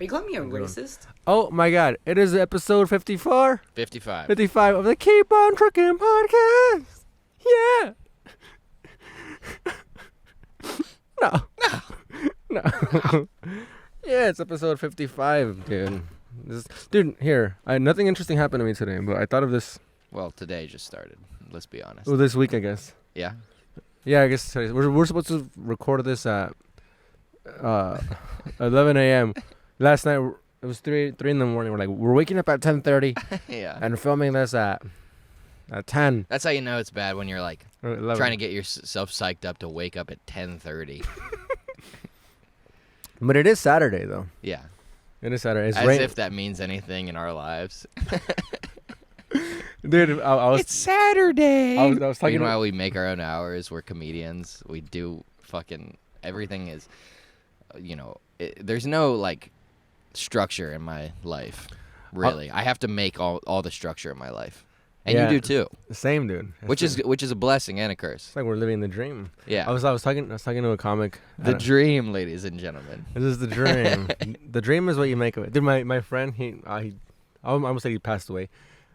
Are you calling me a racist? Oh my God! It is episode 54. 55. 55 of the Keep on Trucking podcast. Yeah. No. Yeah, it's episode 55, dude. Dude, here. Nothing interesting happened to me today, but I thought of this. Well, today just started. Let's be honest. Well, this week, I guess. Yeah. Yeah, I guess today. We're supposed to record this at 11 a.m. Last night it was 3 in the morning. We're waking up at 10:30. Yeah. And filming this at 10. That's how you know it's bad when you're like Or 11. trying to get yourself psyched up to wake up at 10:30. But it is Saturday though. Yeah. It is Saturday. It's As rain. if that means anything in our lives. Dude, I was. It's Saturday. I was talking. Meanwhile, we make our own hours. We're comedians. We do fucking everything. Is, there's no like structure in my life. Really, I have to make all the structure in my life, and Yeah. you do too. Same, dude. Which is a blessing and a curse. It's like we're living the dream. Yeah. I was talking to a comic. The dream, ladies and gentlemen. This is the dream. The dream is what you make of it. Dude, my friend, I almost said he passed away.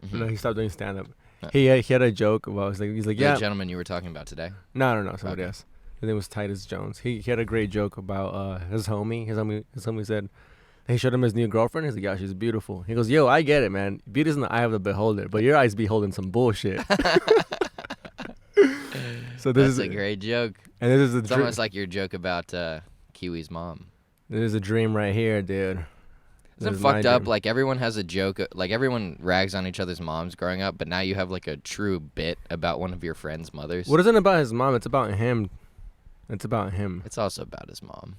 Mhm. No, he stopped doing stand up. He had a joke about. He's like, The yeah. gentleman you were talking about today. No, somebody Okay. else. His name was Titus Jones. He had a great joke about his homie. His homie said, he showed him his new girlfriend. He's like, yeah, she's beautiful. He goes, yo, I get it, man. Beauty's in the eye of the beholder, but your eyes be holding some bullshit. So this That's is a great joke. And this is the It's dream. almost like your joke about Kiwi's mom. This is a dream right here, dude. Isn't This it is my fucked up? dream. Like everyone has a joke. Like everyone rags on each other's moms growing up, but now you have like a true bit about one of your friend's mothers. What isn't about his mom? It's about him. It's about him. It's also about his mom.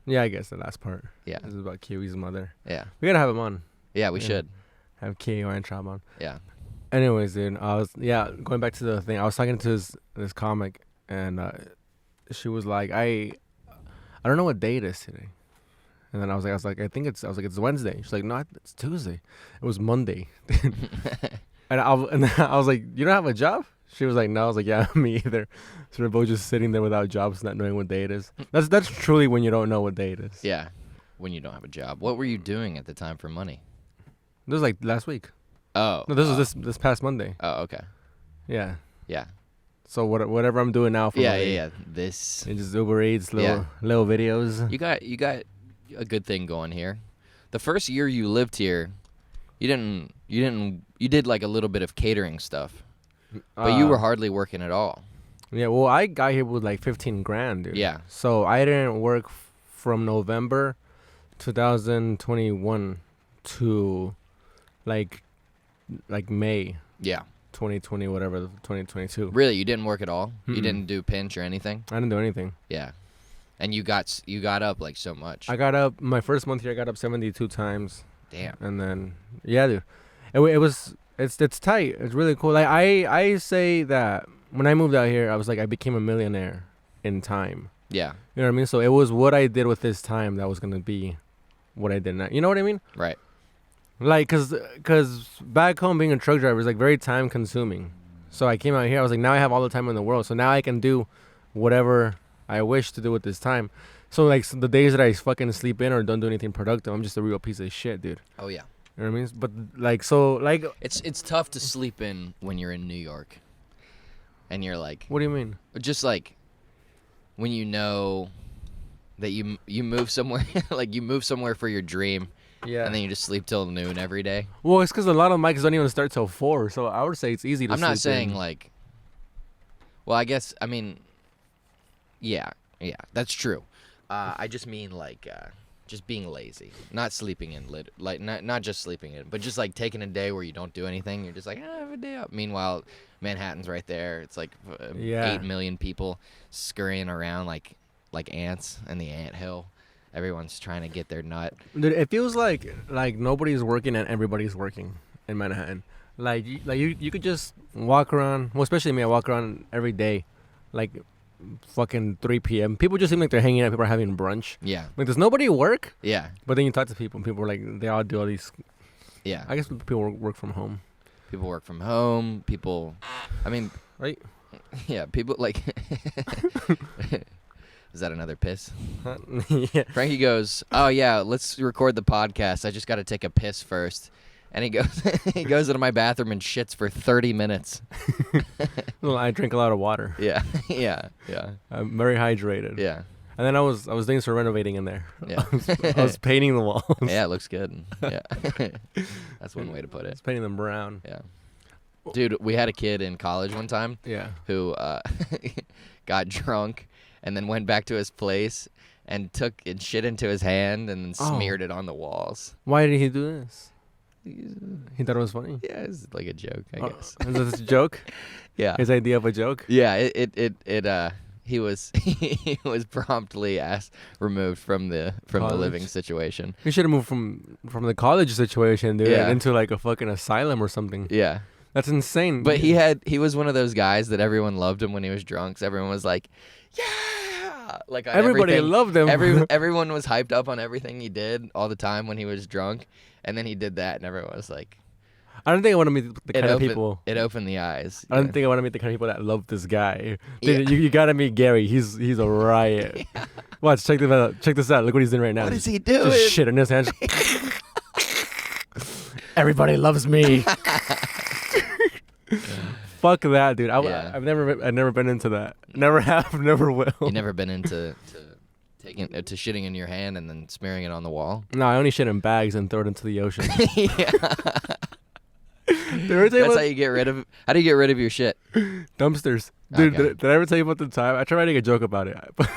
Yeah, I guess the last part. Yeah. This is about Kiwi's mother. Yeah. We gotta have him on. Yeah, we Yeah. should. Have Kiwi and Chop on. Yeah. Anyways, dude, going back to the thing. I was talking to this comic, and she was like, I don't know what day it is today. And then I was like, it's Wednesday. She's like, no, it's Tuesday. It was Monday. And I was like, you don't have a job? She was like, no. I was like, yeah, me either. So we're both just sitting there without jobs, not knowing what day it is. That's truly when you don't know what day it is. Yeah. When you don't have a job. What were you doing at the time for money? This was like last week. Oh. No, this was this past Monday. Oh, okay. Yeah. Yeah. So whatever I'm doing now for money, Yeah. This. it's just Uber Eats, little videos. You got a good thing going here. The first year you lived here, you did like a little bit of catering stuff. But you were hardly working at all. Yeah, well, I got here with like 15 grand, dude. Yeah. So I didn't work from November 2021 to like May Yeah. 2020, whatever, 2022. Really, you didn't work at all? Mm-mm. You didn't do pinch or anything? I didn't do anything. Yeah. And you got up like so much. I got up, my first month here, I got up 72 times. Damn. And then, yeah, dude. It's tight. It's really cool. Like, I say that when I moved out here, I was like, I became a millionaire in time. Yeah. You know what I mean? So it was what I did with this time that was going to be what I did now. You know what I mean? Right. Like, cause back home being a truck driver is like very time consuming. So I came out here, I was like, now I have all the time in the world. So now I can do whatever I wish to do with this time. So like the days that I fucking sleep in or don't do anything productive, I'm just a real piece of shit, dude. Oh yeah. You know what I mean? But like, so like, It's tough to sleep in when you're in New York. And you're like, what do you mean? just like when you know that you move somewhere, like you move somewhere for your dream. Yeah. And then you just sleep till noon every day. Well, it's because a lot of mics don't even start till 4. So I would say it's easy to I'm not sleep saying in. like, well, I guess, I mean, yeah, that's true. I just mean like, just being lazy, not sleeping in, like not just sleeping in, but just like taking a day where you don't do anything. You're just like, I have a day up. Meanwhile, Manhattan's right there. It's like 8 million people scurrying around like ants in the anthill. Everyone's trying to get their nut. Dude, it feels like nobody's working and everybody's working in Manhattan. Like you could just walk around. Well, especially me, I walk around every day, like fucking 3 p.m. People just seem like they're hanging out. People are having brunch. Yeah. Like, does nobody work? Yeah. But then you talk to people, and people are like, they all do all these. Yeah. I guess people work from home. People work from home. People, I mean, right? Yeah, people like. Is that another piss? Yeah. Frankie goes, "Oh yeah, let's record the podcast. I just got to take a piss first." And he goes, he goes into my bathroom and shits for 30 minutes. Well, I drink a lot of water. Yeah, yeah. I'm very hydrated. Yeah. And then I was doing some renovating in there. Yeah. I was painting the walls. Yeah, it looks good. Yeah. That's one way to put I it. was painting them brown. Yeah. Dude, we had a kid in college one time Yeah. who got drunk and then went back to his place and took and shit into his hand and then smeared it on the walls. Why did he do this? He thought it was funny. Yeah, it's like a joke, I guess. Is this a joke? Yeah. His idea of a joke? Yeah, he was he was promptly removed from the living situation. He should have moved from the college situation, dude, Yeah. into like a fucking asylum or something. Yeah. That's insane. But he was one of those guys that everyone loved him when he was drunk. So everyone was like, "Yeah!" Like on everybody everything. loved him. Everyone was hyped up on everything he did all the time when he was drunk, and then he did that, and everyone was like, I don't think I want to meet the kind of people. It opened the eyes. I don't think I want to meet the kind of people that love this guy. Dude, you gotta meet Gary. He's a riot. Yeah. Watch, check this out. Check this out. Look what he's doing right now. What is he doing? Just shit in his hands. Everybody loves me. Fuck that, dude. Yeah. I've never been into that. Never have. Never will. You never been into to shitting in your hand and then smearing it on the wall? No, I only shit in bags and throw it into the ocean. Yeah. That's That's how you get rid of. How do you get rid of your shit? Dumpsters. Dude, Okay. did I ever tell you about the time? I tried writing a joke about it, but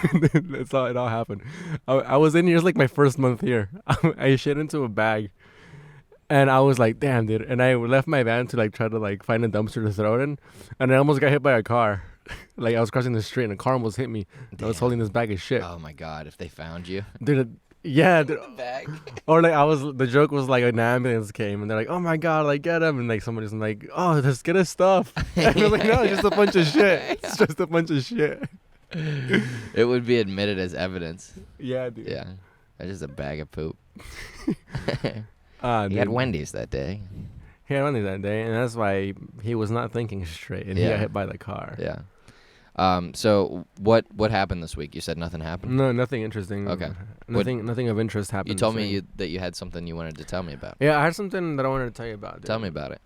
it all happened. I was in here, it's like my first month here. I shit into a bag, and I was like, damn, dude. And I left my van to like try to like find a dumpster to throw it in, and I almost got hit by a car. Like I was crossing the street, and a car almost hit me. I was Damn. holding this bag of shit. Oh my god! If they found you, Dude, yeah, dude. bag. Or like the joke was like an ambulance came and they're like, oh my god, like get him, and like somebody's like, oh, let's get his stuff. And I was like, no, it's just a bunch of shit. It's just a bunch of shit. It would be admitted as evidence. Yeah, dude. Yeah, that's just a bag of poop. Dude. He had Wendy's that day. He had money that day, and that's why he was not thinking straight, and he Yeah. got hit by the car. Yeah. So what happened this week? You said nothing happened. No, nothing interesting. Okay. Nothing of interest happened. You told this me week. that you had something you wanted to tell me about. Yeah, I had something that I wanted to tell you about. Dude. Tell me about it.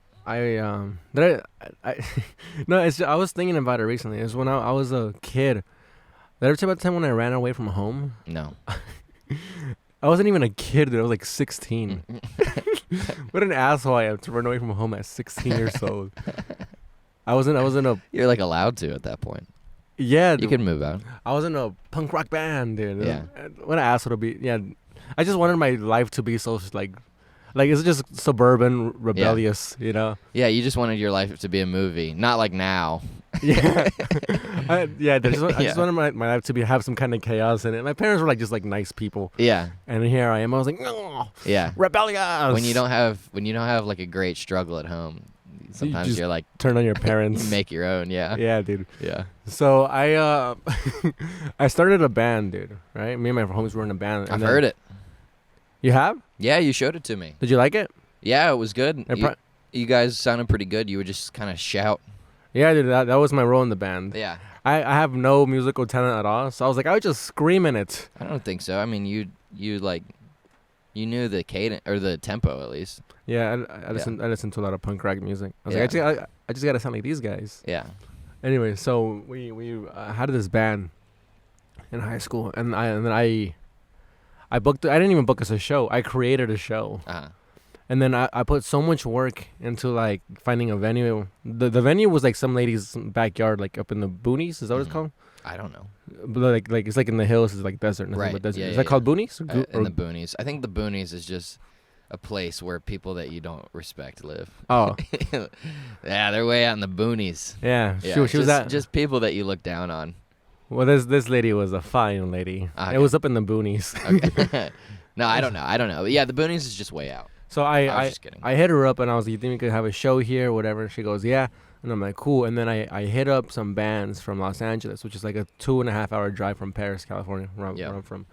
No, it's I was thinking about it recently. It's when I was a kid. Did I ever tell you about the time when I ran away from home? No. I wasn't even a kid, dude. I was like 16. What an asshole I am to run away from home at 16 years old. I was in a You're like allowed to at that point. yeah. You dude, can move out. I was in a punk rock band, dude. Yeah. What an asshole to be. Yeah. I just wanted my life to be so like it's just suburban, rebellious, you know. Yeah, you just wanted your life to be a movie, not like now. Yeah. I just Yeah. wanted my life to have some kind of chaos in it. My parents were like just like nice people, Yeah. and here I am. I was like, no, Yeah. rebellious. When you don't have like a great struggle at home, sometimes just you're like turn on your parents. you make your own. Yeah. Yeah, dude. Yeah. So I I started a band, dude. Right? Me and my homies were in a band. I've heard it. You have? Yeah, you showed it to me. Did you like it? Yeah, it was good. I You guys sounded pretty good. You would just kind of shout. Yeah, dude. That was my role in the band. Yeah. I have no musical talent at all, so I was like, I would just scream in it. I don't think so. I mean, you knew the cadence or the tempo at least. Yeah, I listened to a lot of punk rock music. I was Yeah. like, I just gotta sound like these guys. Yeah. Anyway, so we had this band in high school, and then I booked. I didn't even book us a show. I created a show, Uh-huh. and then I put so much work into like finding a venue. The venue was like some lady's backyard, like up in the boonies. Is that what it's Mhm. called? I don't know. But like it's like in the hills. It's like desert. Nothing Right, but desert. yeah, Is yeah, that called boonies? In the boonies. I think the boonies is just a place where people that you don't respect live. Oh, Yeah, they're way out in the boonies. yeah. Yeah, She was at. just people that you look down on. Well, this lady was a fine lady. Okay. It was up in the boonies. Okay. No, I don't know. Yeah, the boonies is just way out. So I was I just kidding. I hit her up and I was like, you think we could have a show here or whatever? She goes, yeah. And I'm like, cool. And then I hit up some bands from Los Angeles, which is like a 2.5 hour drive from Paris, California, where I'm from.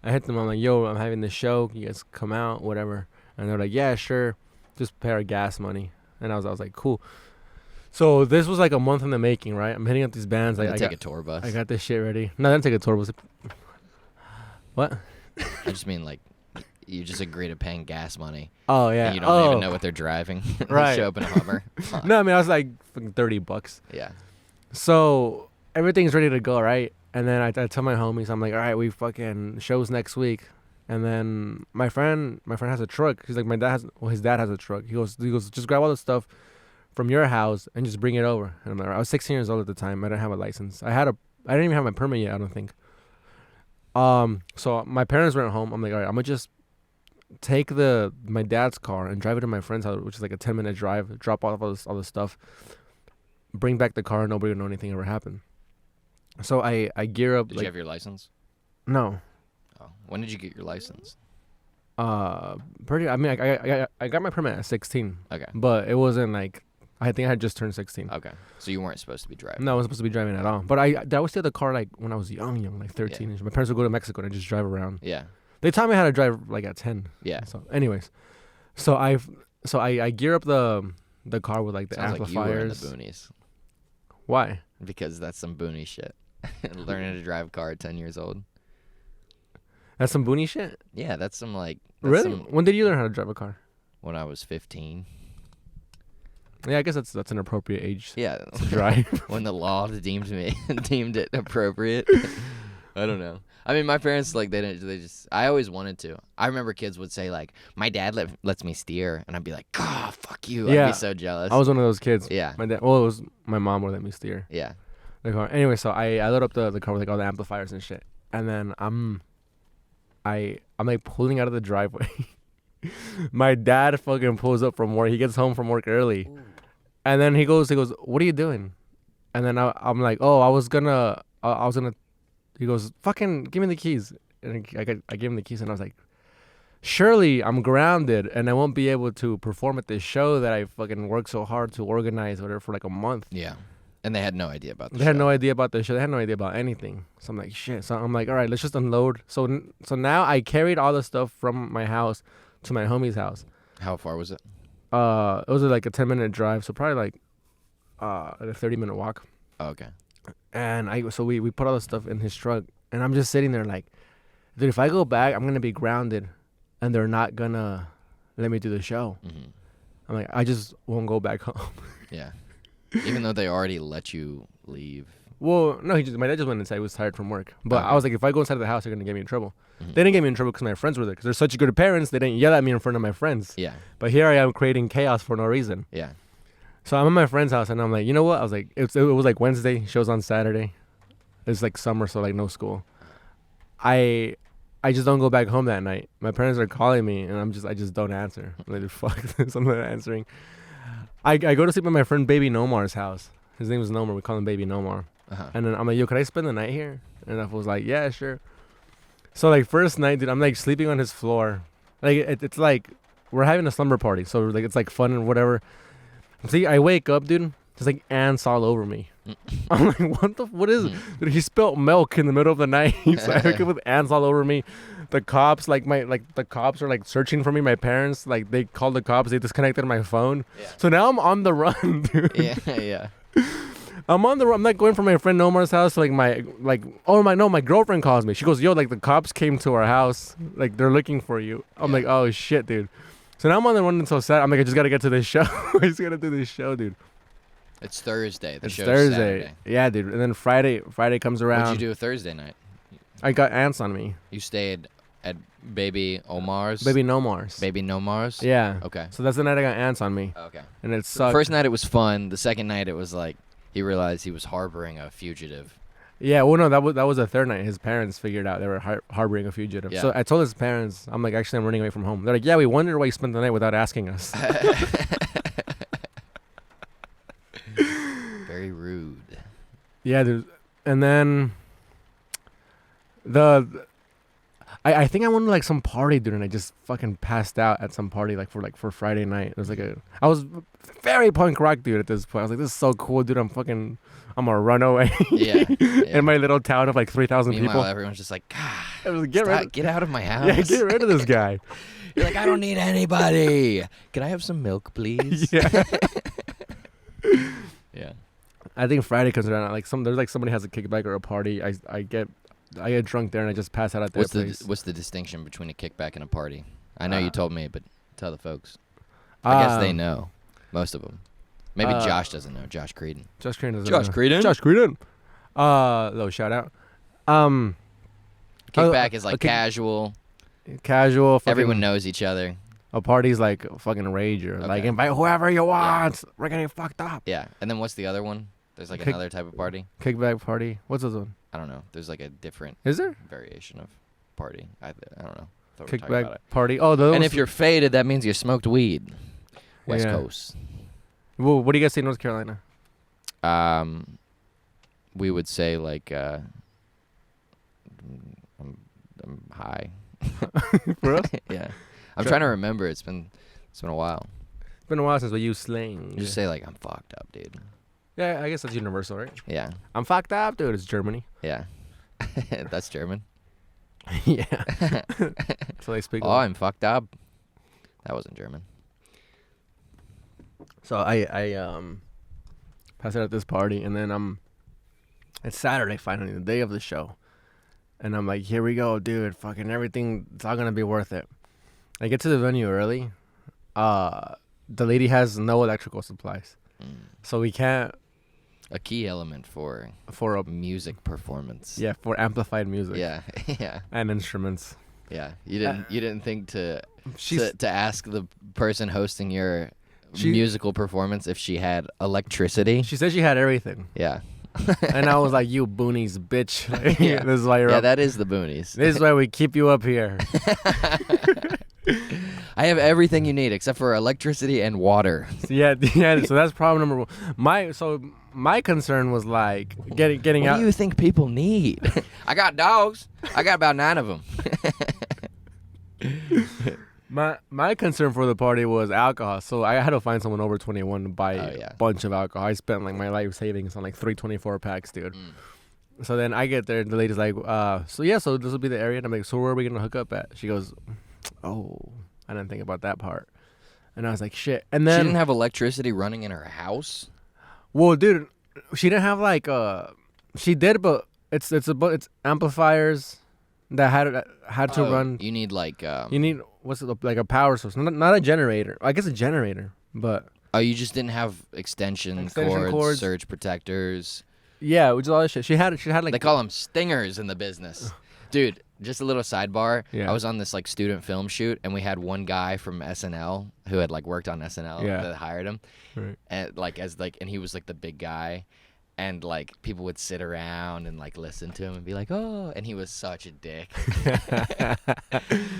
I hit them. I'm like, yo, I'm having this show. Can you guys come out, whatever? And they're like, yeah, sure. Just pay our gas money. And I was like, cool. So this was like a month in the making, right? I'm hitting up these bands. I I take got a tour bus. I got this shit ready. No, I didn't take a tour bus. What? I just mean like you just agree to paying gas money. Oh yeah. And you don't even know what they're driving. Right. Show up in a Hummer. No, I mean I was like fucking $30. Yeah. So everything's ready to go, right? And then I tell my homies, I'm like, all right, we fucking shows next week. And then my friend has a truck. He's like, his dad has a truck. He goes, just grab all the stuff from your house and just bring it over. And I'm like, I was 16 years old at the time. I didn't have a license. I didn't even have my permit yet, I don't think. So my parents were at home. I'm like, all right, I'm gonna just take my dad's car and drive it to my friend's house, which is like a 10-minute drive. Drop off all this stuff, bring back the car, and nobody would know anything ever happened. So I gear up. Did you have your license? No. Oh, when did you get your license? I mean, I got my permit at 16. Okay. But it wasn't like, I think I had just turned 16. Okay. So you weren't supposed to be driving. No, I wasn't supposed to be driving at all. But I always did the car like when I was young, like 13. Yeah. My parents would go to Mexico and I just drive around. Yeah. They taught me how to drive like at 10. Yeah. So, anyways, so I gear up the car with like the Sounds amplifiers. Like you were in the boonies. Why? Because that's some boonie shit. Learning to drive a car at 10 years old. That's some boonie shit? Yeah, that's some like... Really? When did you learn how to drive a car? When I was 15. Yeah, I guess that's an appropriate age to drive. When the law deemed it appropriate. I don't know. I mean, my parents, like, I always wanted to. I remember kids would say, like, my dad lets me steer. And I'd be like, oh, fuck you. Yeah. I'd be so jealous. I was one of those kids. Yeah. It was my mom would let me steer. Yeah. The car. Anyway, so I load up the car with like all the amplifiers and shit. And then I'm like pulling out of the driveway. My dad fucking pulls up from work. He gets home from work early. Ooh. And then he goes, what are you doing? And then I'm like, oh, I was gonna, he goes, fucking give me the keys. And I gave him the keys and I was like, surely I'm grounded and I won't be able to perform at this show that I fucking worked so hard to organize whatever for like a month. Yeah. And they had no idea about the show. They had no idea about the show. They had no idea about anything. So I'm like, shit. So I'm like, all right, let's just unload. So now I carried all the stuff from my house to my homie's house. How far was it? It was like a 10-minute drive. So probably like a 30-minute walk. Oh, okay. And we put all the stuff in his truck. And I'm just sitting there like, dude, if I go back, I'm going to be grounded. And they're not going to let me do the show. Mm-hmm. I'm like, I just won't go back home. Yeah. Even though they already let you leave. Well, no, my dad just went inside. He was tired from work. But I was like, if I go inside of the house, they're going to get me in trouble. Mm-hmm. They didn't get me in trouble because my friends were there. Because they're such good parents, they didn't yell at me in front of my friends. Yeah. But here I am creating chaos for no reason. Yeah. So I'm at my friend's house, and I'm like, you know what? I was like, it was like Wednesday. Show's on Saturday. It's like summer, so like no school. I just don't go back home that night. My parents are calling me, and I just don't answer. I'm like, fuck this, I'm not answering. I go to sleep at my friend Baby Nomar's house. His name was Nomar. We call him Baby Nomar. Uh-huh. And then I'm like, yo, could I spend the night here? And I was like, yeah, sure. So like first night, dude, I'm like sleeping on his floor. Like it's like we're having a slumber party, so like it's like fun and whatever. See, I wake up, dude. There's like ants all over me. I'm like, what is it? Dude, he spilled milk in the middle of the night. So I wake up with ants all over me. The cops, the cops are like searching for me. My parents, like they called the cops. They disconnected my phone. Yeah. So now I'm on the run, dude. Yeah. I'm on the run. I'm like going from my friend Nomar's house. To my girlfriend calls me. She goes, yo, like the cops came to our house. Like they're looking for you. I'm like, oh shit, dude. So now I'm on the run until Saturday. I'm like, I just gotta get to this show. I just gotta do this show, dude. It's Thursday. It's Thursday. Saturday. Yeah, dude. And then Friday comes around. What'd you do Thursday night? I got ants on me. You stayed at Baby Nomar's? Baby Nomar's? Yeah. Okay. So that's the night I got ants on me. Okay. And it sucked. The first night it was fun. The second night it was like he realized he was harboring a fugitive. Yeah, well, no, that was the third night. His parents figured out they were harboring a fugitive. Yeah. So I told his parents, I'm like, actually, I'm running away from home. They're like, yeah, we wondered why you spent the night without asking us. Very rude. Yeah, dude. And then I think I went to like some party, dude, and I just fucking passed out at some party for Friday night. It was like I was very punk rock, dude, at this point. I was like, this is so cool, dude. I'm gonna run away. Yeah. In my little town of like 3,000 people. Meanwhile, everyone's just like, God, get out of my house. Yeah, get rid of this guy. You're like, I don't need anybody. Can I have some milk, please? Yeah. Yeah. I think Friday comes around. Like there's like somebody has a kickback or a party. I get drunk there and I just pass out at their place. What's the distinction between a kickback and a party? I know you told me, but tell the folks. I guess they know. Most of them. Maybe Josh doesn't know. Josh Creedon. Josh Creedon doesn't Josh know. Creedon? Josh Creedon. Little shout out. Kickback is like casual. Casual. Everyone knows each other. A party's like a fucking rager. Like invite whoever you want. Yeah. We're getting fucked up. Yeah. And then what's the other one? There's like another type of party. Kickback party. What's this one? I don't know. There's like a different. Is there? Variation of party. I don't know. Kickback party. Oh, and if you're faded, that means you smoked weed. West Coast. Well, what do you guys say in North Carolina? We would say like I'm high. For real? Yeah. I'm trying to remember. It's been a while. It's been a while since we used slang. You just say like I'm fucked up, dude. Yeah, I guess that's universal, right? Yeah. I'm fucked up, dude. It's Germany. Yeah. That's German. Yeah. So they speak. Oh, I'm fucked up. That wasn't German. So I passed out at this party, and then it's Saturday finally, the day of the show, and I'm like, here we go, dude. Fucking everything. It's all gonna be worth it. I get to the venue early. The lady has no electrical supplies, so we can't. A key element for a music performance. Yeah, for amplified music. Yeah, yeah. And instruments. Yeah, you didn't think to ask the person hosting your musical performance if she had electricity. She said she had everything. Yeah. And I was like, you boonies, bitch. Yeah. This is why you're up. That is the boonies. This is why we keep you up here. I have everything you need except for electricity and water. Yeah. So that's problem number one. My concern was like getting out. What do you think people need? I got dogs. I got about 9 of them. My concern for the party was alcohol. So I had to find someone over 21 to buy a bunch of alcohol. I spent like my life savings on like 324 packs, dude. So then I get there and the lady's like, so this will be the area. And I'm like, so where are we gonna hook up at? She goes, oh, I didn't think about that part. And I was like, shit. And then she didn't have electricity running in her house. Well, dude, she didn't have like she did, but it's amplifiers that had to run. You need like you need like a power source, not a generator. I guess a generator, but you just didn't have extension cords, surge protectors. Yeah, which is all this shit. She had like they call them stingers in the business, dude. Just a little sidebar. Yeah. I was on this like student film shoot, and we had one guy from SNL who had like worked on SNL that hired him, right. And and he was like the big guy, and like people would sit around and like listen to him and be like, oh, and he was such a dick.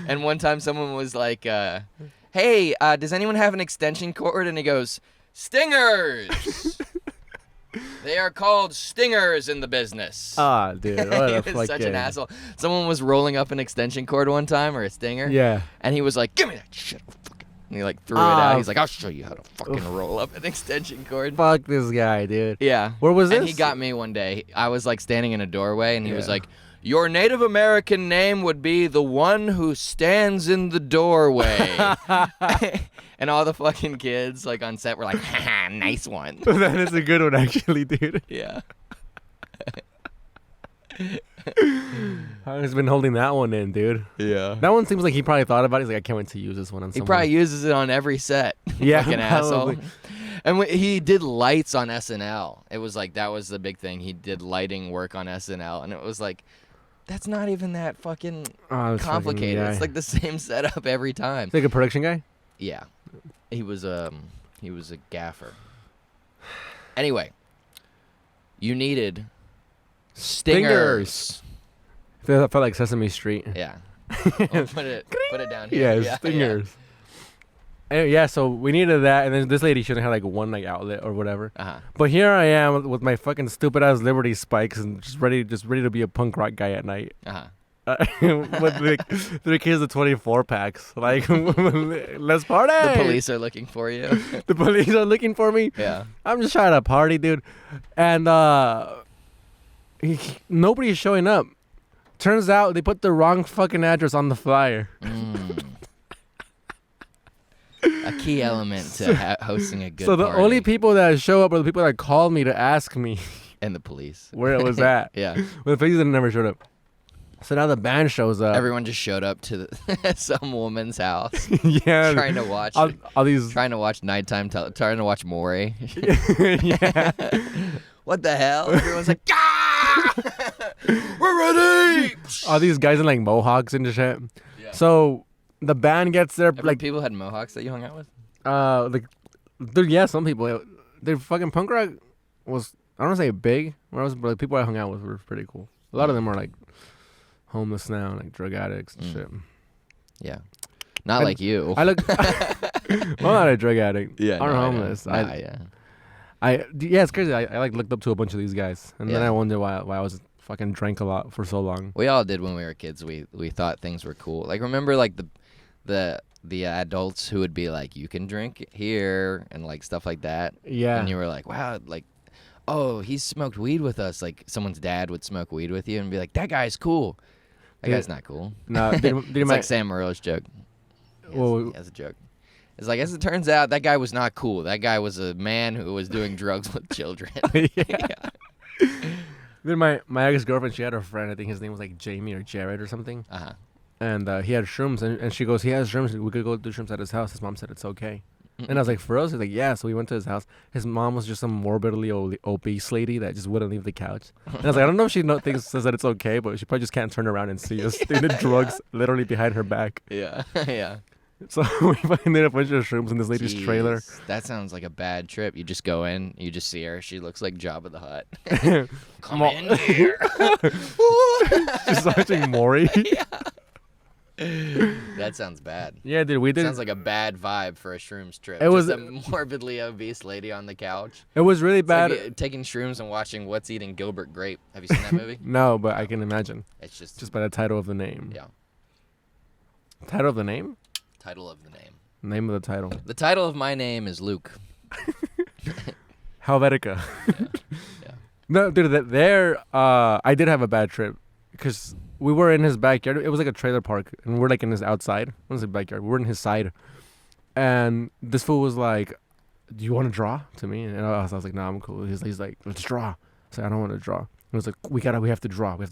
And one time someone was like, hey, does anyone have an extension cord? And he goes, stingers. They are called stingers in the business. Ah, dude. What he was such an asshole. Someone was rolling up an extension cord one time, or a stinger. Yeah. And he was like, give me that shit. And he like threw it out. He's like, I'll show you how to fucking roll up an extension cord. Fuck this guy, dude. Yeah. Where was this? And he got me one day. I was like standing in a doorway, and he was like, your Native American name would be the one who stands in the doorway. And all the fucking kids like on set were like, haha, nice one. That is a good one, actually, dude. Yeah. I've been holding that one in, dude. Yeah. That one seems like he probably thought about it. He's like, I can't wait to use this one on someone. He probably uses it on every set. Yeah, fucking asshole. And he did lights on SNL. It was like, that was the big thing. He did lighting work on SNL. And it was like, that's not even that fucking complicated. It's like the same setup every time. Like a production guy? Yeah. He was a gaffer. Anyway, you needed stingers. I felt like Sesame Street. Yeah. I'll put it down here. Yeah, stingers. Yeah. Anyway, yeah, so we needed that, and then this lady shouldn't have like one like outlet or whatever. But here I am with my fucking stupid ass Liberty spikes and just ready to be a punk rock guy at night. With like 3 kids of 24 packs. Like, let's party. The police are looking for you. The police are looking for me. Yeah. I'm just trying to party, dude. And nobody's showing up. Turns out they put the wrong fucking address on the flyer. That key element to hosting a good So the party. only people that show up are the people that called me to ask me And the police. where it was at. Yeah. Well, the police that never showed up. So now the band shows up. Everyone just showed up to some woman's house Yeah. trying to watch all these. trying to watch nighttime trying to watch Maury. Yeah. What the hell? Everyone's like, ah! We're ready. All these guys in like mohawks and shit. Yeah. So the band gets there Like people had mohawks that you hung out with? like yeah, some people. The fucking punk rock was, I don't want to say big, but like people I hung out with were pretty cool. A lot of them are like homeless now, like drug addicts and shit. Yeah. Not like you. I look. I'm not a drug addict. Yeah. I'm no, homeless. I know. Yeah, it's crazy. I like looked up to a bunch of these guys, and then Yeah. I wonder why I was fucking drank a lot for so long. We all did when we were kids. We thought things were cool. Like remember like the adults who would be like, you can drink here and like stuff like that. Yeah. And you were like, wow, like, oh, he smoked weed with us. Like someone's dad would smoke weed with you and be like, that guy's cool. That Yeah. guy's not cool. No, It's like Sam Morril's joke. He has a joke. It's like, as it turns out, that guy was not cool. That guy was a man who was doing drugs with children. Yeah. Then my ex girlfriend, she had a friend. I think his name was like Jamie or Jared or something. Uh-huh. And he had shrooms, and she goes, he has shrooms. We could go do shrooms at his house. His mom said it's okay. And I was like, for us? He's like, yeah. So we went to his house. His mom was just some morbidly obese lady that just wouldn't leave the couch. And I was like, I don't know if she says that it's okay, but she probably just can't turn around and see us doing the drugs literally behind her back. Yeah. Yeah. So we fucking did a bunch of shrooms in this lady's trailer. Jeez, that sounds like a bad trip. You just go in, you just see her. She looks like Jabba the Hutt. Come in here. Just watching Maury. That sounds bad. Yeah, dude, we did. Sounds like a bad vibe for a shrooms trip. It was just a morbidly obese lady on the couch. It was really bad. Like taking shrooms and watching What's Eating Gilbert Grape. Have you seen that movie? No, but I can imagine. It's Just by the title of the name. Yeah. Title of the name? Title of the name. Name of the title. The title of my name is Luke. Helvetica. Yeah. No, dude, I did have a bad trip because we were in his backyard. It was like a trailer park, and we're like in his outside. What is it, backyard? We're in his side, and this fool was like, "Do you want to draw to me?" And I was like, "No, I'm cool." He's like, "Let's draw." I was like, "I don't want to draw." He was like, we have to draw. He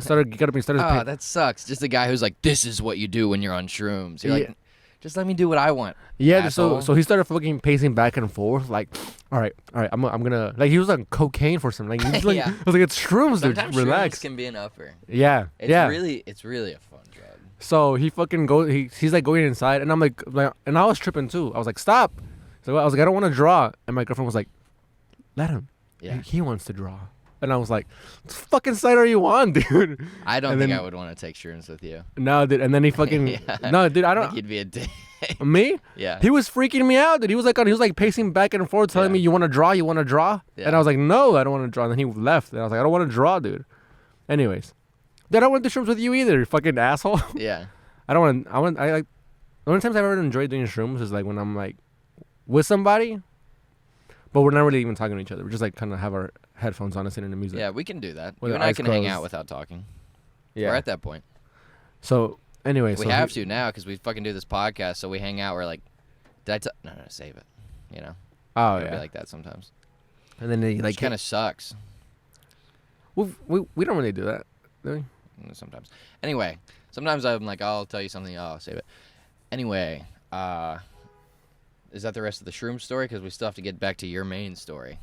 started Oh, that sucks. Just a guy who's like, this is what you do when you're on shrooms. You're like, just let me do what I want. Yeah, asshole. so he started fucking pacing back and forth, like, all right, I'm gonna, like, he was on cocaine for some, like, he's like, Yeah. I was like, it's shrooms, dude, Sometimes relax. shrooms can be an upper. Yeah, It's really a fun drug. So he fucking he's like going inside, and I'm like, and I was tripping too. I was like, stop. So I was like, I don't want to draw, and my girlfriend was like, let him. Yeah. He wants to draw. And I was like, what fucking side are you on, dude? I don't And think then- I would want to take shrooms with you. No, dude. And then he fucking, Yeah. no, dude, I I think don't, you'd be a dick. me? Yeah. He was freaking me out, dude. He was like pacing back and forth, telling Yeah. me, you want to draw? Yeah. And I was like, no, I don't want to draw. And then he left. And I was like, I don't want to draw, dude. Anyways. Dude, I don't want to do shrooms with you either, you fucking asshole. Yeah. I like, the only times I've ever enjoyed doing shrooms is like when I'm like with somebody, but we're not really even talking to each other. We're just like kind of have our headphones on and listening to music. Yeah, we can do that. With You our and I eyes can hang closed. out without talking. Yeah. We're at that point. So, anyway. We have to now because we fucking do this podcast, so we hang out. We're like, no, save it. You know? Oh, It'd yeah. be like that sometimes. And then they Like, like, kind of sucks we don't really do that, do we? sometimes. Anyway, sometimes I'm like, I'll tell you something. Oh, I'll save it. Anyway, is that the rest of the shroom story? Because we still have to get back to your main story.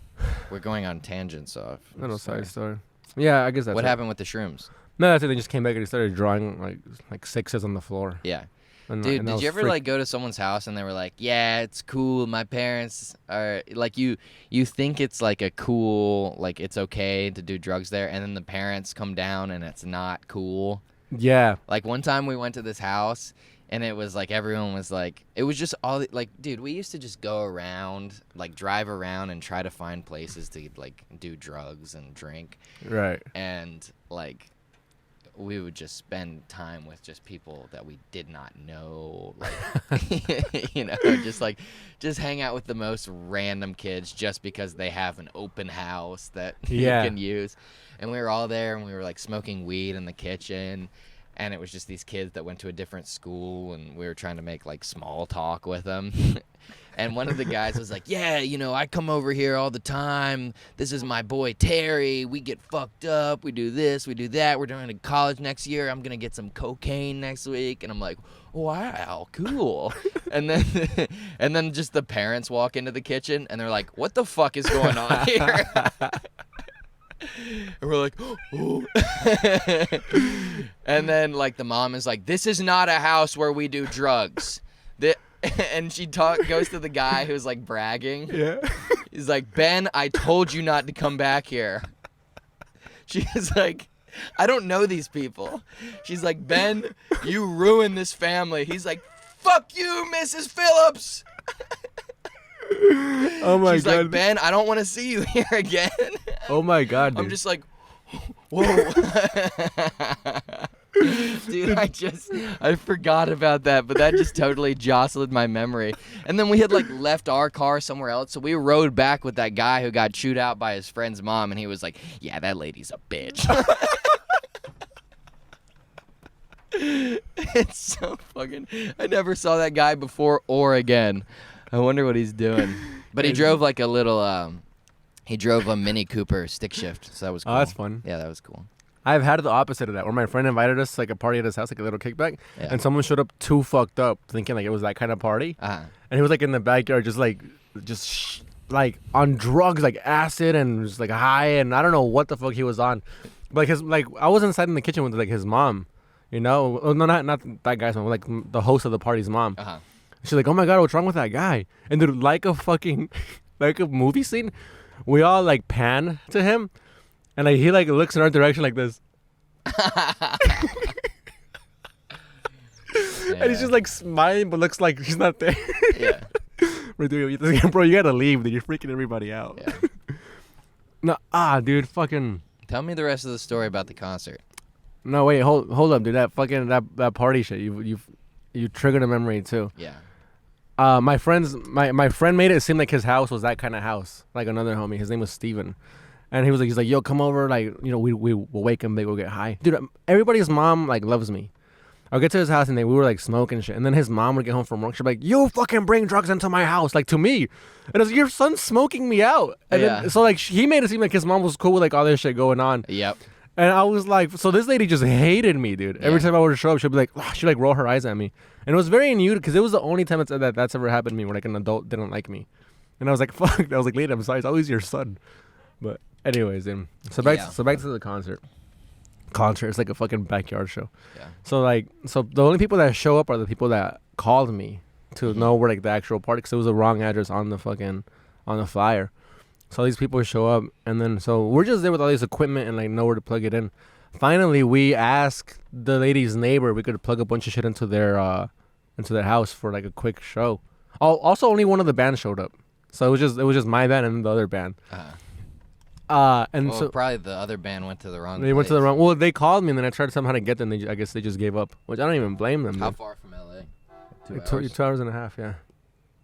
We're going on tangents off. Little side story. Yeah, I guess that's What it. happened with the shrooms? No, that's it. They just came back and they started drawing like sixes on the floor. Yeah. And, Dude, and I did was you ever freaked- like go to someone's house and they were like, "Yeah, it's cool. My parents are like you think it's like a cool, like it's okay to do drugs there, and then the parents come down and it's not cool." Yeah. Like one time we went to this house and it was like everyone was like, it was just all like, dude, we used to just go around, like drive around and try to find places to like do drugs and drink, Right. and like we would just spend time with just people that we did not know, like you know, just hang out with the most random kids just because they have an open house that Yeah. you can use. And we were all there and we were like smoking weed in the kitchen, and it was just these kids that went to a different school, and we were trying to make like small talk with them. And one of the guys was like, yeah, you know, I come over here all the time. This is my boy Terry. We get fucked up. We do this, we do that. We're going to college next year. I'm going to get some cocaine next week. And I'm like, wow, cool. and then just the parents walk into the kitchen, and they're like, what the fuck is going on here? And we're like, oh. And then like the mom is like, this is not a house where we do drugs. And she goes to the guy who's like bragging. Yeah. He's like, Ben, I told you not to come back here. She's like, I don't know these people. She's like, Ben, you ruined this family. He's like, fuck you, Mrs. Phillips. Oh my She's God. like, Ben, I don't want to see you here again. Oh my God, dude. I'm just like, whoa. Dude, I forgot about that, but that just totally jostled my memory. And then we had like left our car somewhere else, so we rode back with that guy who got chewed out by his friend's mom, and he was like, yeah, that lady's a bitch. It's so fucking, I never saw that guy before or again. I wonder what he's doing. But he drove like a little, he drove a Mini Cooper stick shift, so that was cool. Oh, that's fun. Yeah, that was cool. I've had the opposite of that, where my friend invited us to like a party at his house, like a little kickback, Yeah. and someone showed up too fucked up, thinking like it was that kind of party, Uh-huh. and he was like in the backyard, like on drugs, like acid, and just like high, and I don't know what the fuck he was on, but I was inside in the kitchen with like his mom, you know, no, not that guy's mom, like the host of the party's mom. Uh-huh. She's like, oh my God, what's wrong with that guy? And dude, like a fucking, like a movie scene, we all like pan to him. And like he like looks in our direction like this. And he's just like smiling but looks like he's not there. Yeah. We're doing bro, you gotta leave, dude. You're freaking everybody out. Yeah. No, dude, fucking. Tell me the rest of the story about the concert. No, wait, hold up, dude. That fucking that party shit. You triggered a memory too. Yeah. My friend made it seem like his house was that kind of house. Like another homie. His name was Steven. And he's like, yo, come over, like, you know, we'll wake him, we'll get high. Dude, everybody's mom, like, loves me. I'll get to his house, and we were, like, smoking shit. And then his mom would get home from work. She'd be like, you fucking bring drugs into my house, like, to me. And I was like, your son's smoking me out. And then, so, like, he made it seem like his mom was cool with, like, all this shit going on. Yep. And I was like, so this lady just hated me, dude. Every time I would show up, she'd be like, she'd, like, roll her eyes at me. And it was very new, because it was the only time that's ever happened to me where, like, an adult didn't like me. And I was like, fuck. I was like, lady, I'm sorry. It's always your son. But anyways, then so back to the concert. It's like a fucking backyard show. Yeah. So the only people that show up are the people that called me to know where like the actual party, because it was the wrong address on the flyer. So these people show up, and then so we're just there with all this equipment and like nowhere to plug it in. Finally, we asked the lady's neighbor we could plug a bunch of shit into their house for like a quick show. Also, only one of the bands showed up, so it was just my band and the other band. So probably the other band went to the wrong they went to the wrong. Well, they called me and then I tried somehow to get them. I guess they just gave up, which I don't even blame them. How far from LA? 2 hours and a half. Yeah.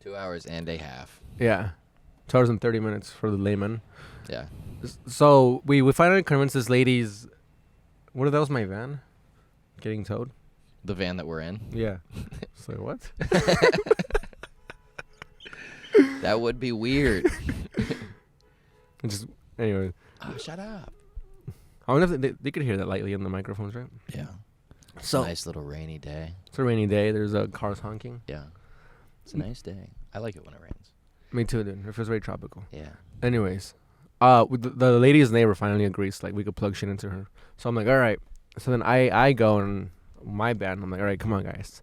2 hours and a half. Yeah, 2 hours and 30 minutes for the layman. Yeah. So we finally convinced this lady's. What if that was my van? Getting towed. The van that we're in. Yeah. So what? That would be weird. Anyway. Oh, shut up. I wonder if they could hear that lightly in the microphones, right? Yeah. So Nice little rainy day. it's a rainy day. There's cars honking. Yeah. It's a nice day. I like it when it rains. Me too, dude. It feels very tropical. Yeah. Anyways, with the lady's neighbor finally agrees, like we could plug shit into her. So I'm like, all right. So then I go and my band. I'm like, all right, come on, guys,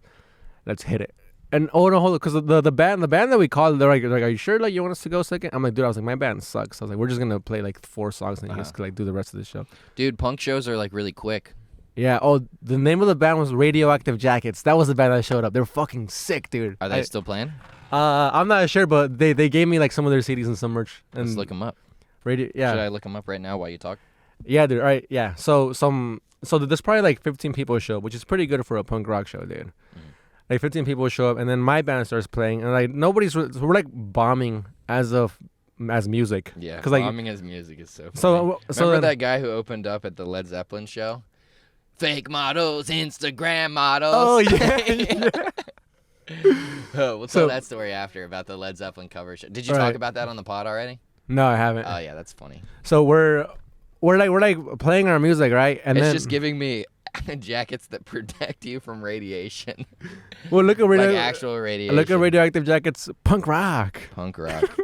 let's hit it. And oh no, hold on, because the band that we called, they're like, are you sure like you want us to go second? I'm like, dude, I was like, my band sucks. I was like, we're just gonna play like 4 songs and you guys could like do the rest of the show. Dude, punk shows are like really quick. Yeah. Oh, the name of the band was Radioactive Jackets. That was the band that showed up. They're fucking sick, dude. Are they still playing? I'm not sure, but they gave me like some of their CDs and some merch. And Let's look them up. Yeah. Should I look them up right now while you talk? Yeah, dude. All right. Yeah. So there's probably like 15 people show up, which is pretty good for a punk rock show, dude. Like 15 people show up, and then my band starts playing, and like we're like bombing as music. Yeah, because like bombing as music is so funny. so Remember then, that guy who opened up at the Led Zeppelin show? Fake models, Instagram models. Oh yeah. Oh, we'll tell that story after about the Led Zeppelin cover show. Did you talk about that on the pod already? No, I haven't. Oh yeah, that's funny. So we're like playing our music, right? And it's then just giving me jackets that protect you from radiation. well, look at like actual radiation. Look at radioactive jackets, punk rock. Punk rock.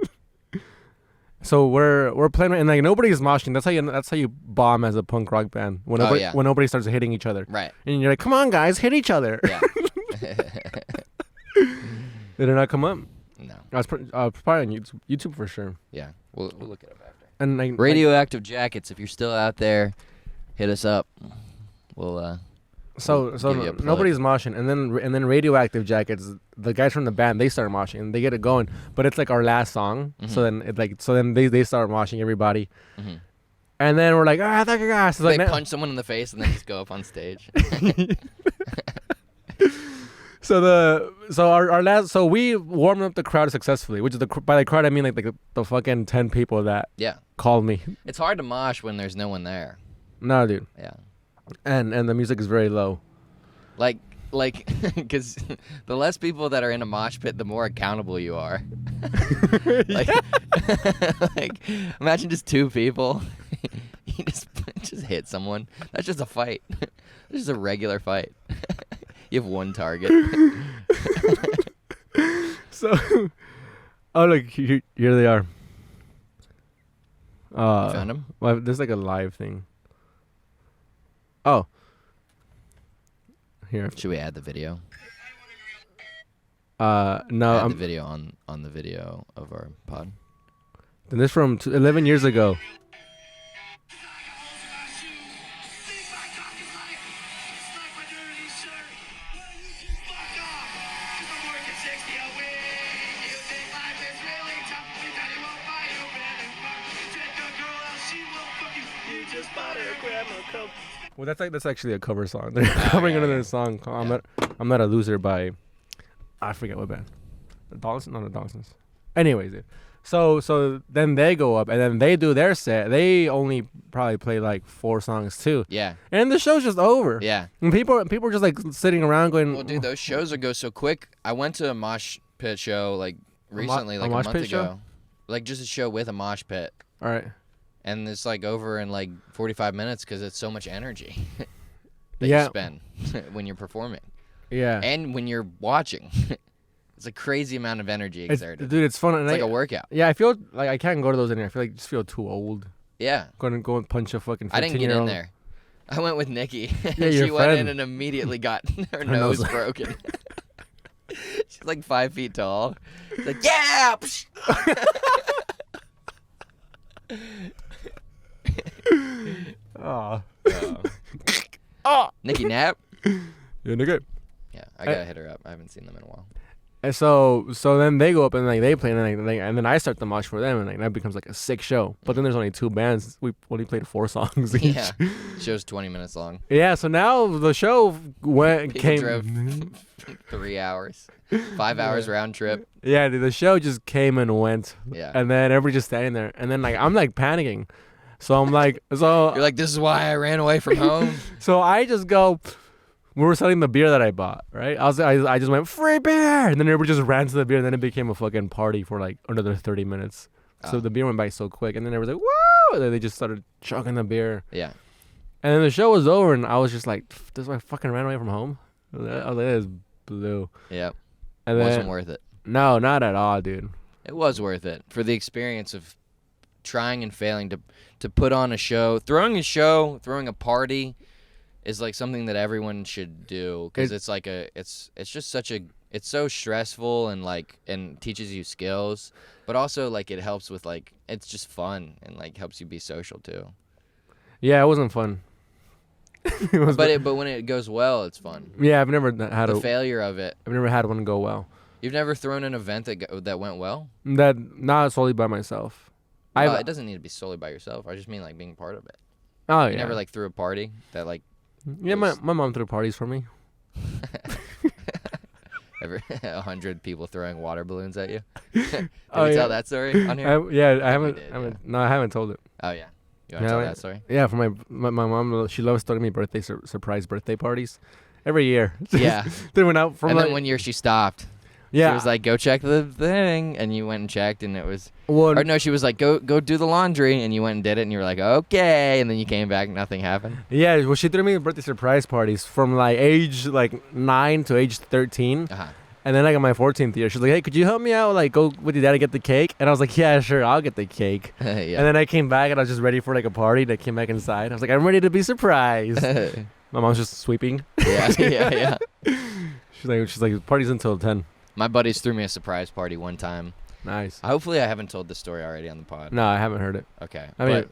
So we're playing and like nobody's moshing. That's how you bomb as a punk rock band when nobody starts hitting each other. Right. And you're like, come on guys, hit each other. Yeah. Did it not come up? No. I was probably on YouTube for sure. Yeah. We'll look it up after. And like radioactive jackets. If you're still out there, hit us up. We'll So give you a plug. nobody's moshing, and then radioactive jackets. The guys from the band, they start moshing and they get it going. But it's like our last song, so then they start moshing everybody, and then we're like, I thought you guys. They punch someone in the face and then just go up on stage. So we warmed up the crowd successfully, which is by the crowd I mean like the fucking 10 people that called me. It's hard to mosh when there's no one there. No, dude. Yeah. And the music is very low. Like, because the less people that are in a mosh pit, the more accountable you are. like, imagine just 2 people. You just hit someone. That's just a fight. That's just a regular fight. You have 1 target. So, oh look, here they are. You found them? Well, there's like a live thing. Oh. Here. Should we add the video? No. Add the video on the video of our pod. Then this from 11 years ago. Well, that's actually a cover song. They're covering another song. Called I'm not a loser by, I forget what band. The Dawsons, not the Dawsons. Anyways, dude. So then they go up and then they do their set. They only probably play like 4 songs too. Yeah. And the show's just over. Yeah. And people are just like sitting around going. Well, dude, those shows go so quick. I went to a mosh pit show like recently, like a month ago. Show? Like just a show with a mosh pit. All right. And it's like over in like 45 minutes because it's so much energy that you spend when you're performing. Yeah. And when you're watching. It's a crazy amount of energy exerted. Dude, it's fun. It's like a workout. Yeah, I feel like I can't go to those anymore. I feel like I just feel too old. Yeah. Go and punch a fucking 15-year-old. I didn't get in there. I went with Nikki. Yeah, she went in and immediately got her nose broken. She's like 5 feet tall. She's like, yeah! Oh. Nikki Knapp? Yeah, nigga. Yeah, I gotta hit her up. I haven't seen them in a while. And so then they go up and like they play and then I start the mosh for them and like that becomes like a sick show. But then there's only 2 bands. We only played 4 songs each. Yeah, show's 20 minutes long. Yeah, so now the show came. Drove 3 hours, 5 hours round trip. Yeah, dude, the show just came and went. Yeah, and then everybody just standing there, and then like I'm like panicking, so I'm like, so you're like, this is why I ran away from home. So I just go. We were selling the beer that I bought, right? I just went, free beer! And then everybody just ran to the beer, and then it became a fucking party for like another 30 minutes. So the beer went by so quick, and then everybody was like, woo! And then they just started chugging the beer. Yeah. And then the show was over, and I was just like, this is why I fucking ran away from home? I was like, this is blue. Yep. And it wasn't worth it. No, not at all, dude. It was worth it for the experience of trying and failing to put on a show. Throwing a party is like something that everyone should do because it's like it's just such a, it's so stressful and teaches you skills, but also like it helps with like, it's just fun and like helps you be social too. Yeah, it wasn't fun. But when it goes well, it's fun. Yeah, I've never had the failure of it. I've never had one go well. You've never thrown an event that went well? That not solely by myself. Well, it doesn't need to be solely by yourself. I just mean like being part of it. Oh yeah. You never like threw a party that like. Yeah, my mom threw parties for me. 100 people throwing water balloons at you. Did we tell that story on here? I haven't told it. Oh yeah. You want to tell that story? Yeah, for my mom, she loves throwing me surprise birthday parties every year. Yeah. They went out from And like, then one year she stopped. yeah. She was like, go check the thing. And you went and checked, and it was... Well, Or no, she was like, go do the laundry. And you went and did it, and you were like, okay. And then you came back, nothing happened. yeah, well, she threw me birthday surprise parties from like age like 9 to age 13. Uh-huh. And then like in my 14th year, she's like, hey, could you help me out? Like go with your dad to get the cake? And I was like, yeah, sure, I'll get the cake. Yeah. And then I came back and I was just ready for like a party. And I came back inside. I was like, I'm ready to be surprised. My mom's just sweeping. Yeah. She's like, party's until 10. My buddies threw me a surprise party one time. Nice. Hopefully I haven't told this story already on the pod. No, I haven't heard it. Okay. I mean, but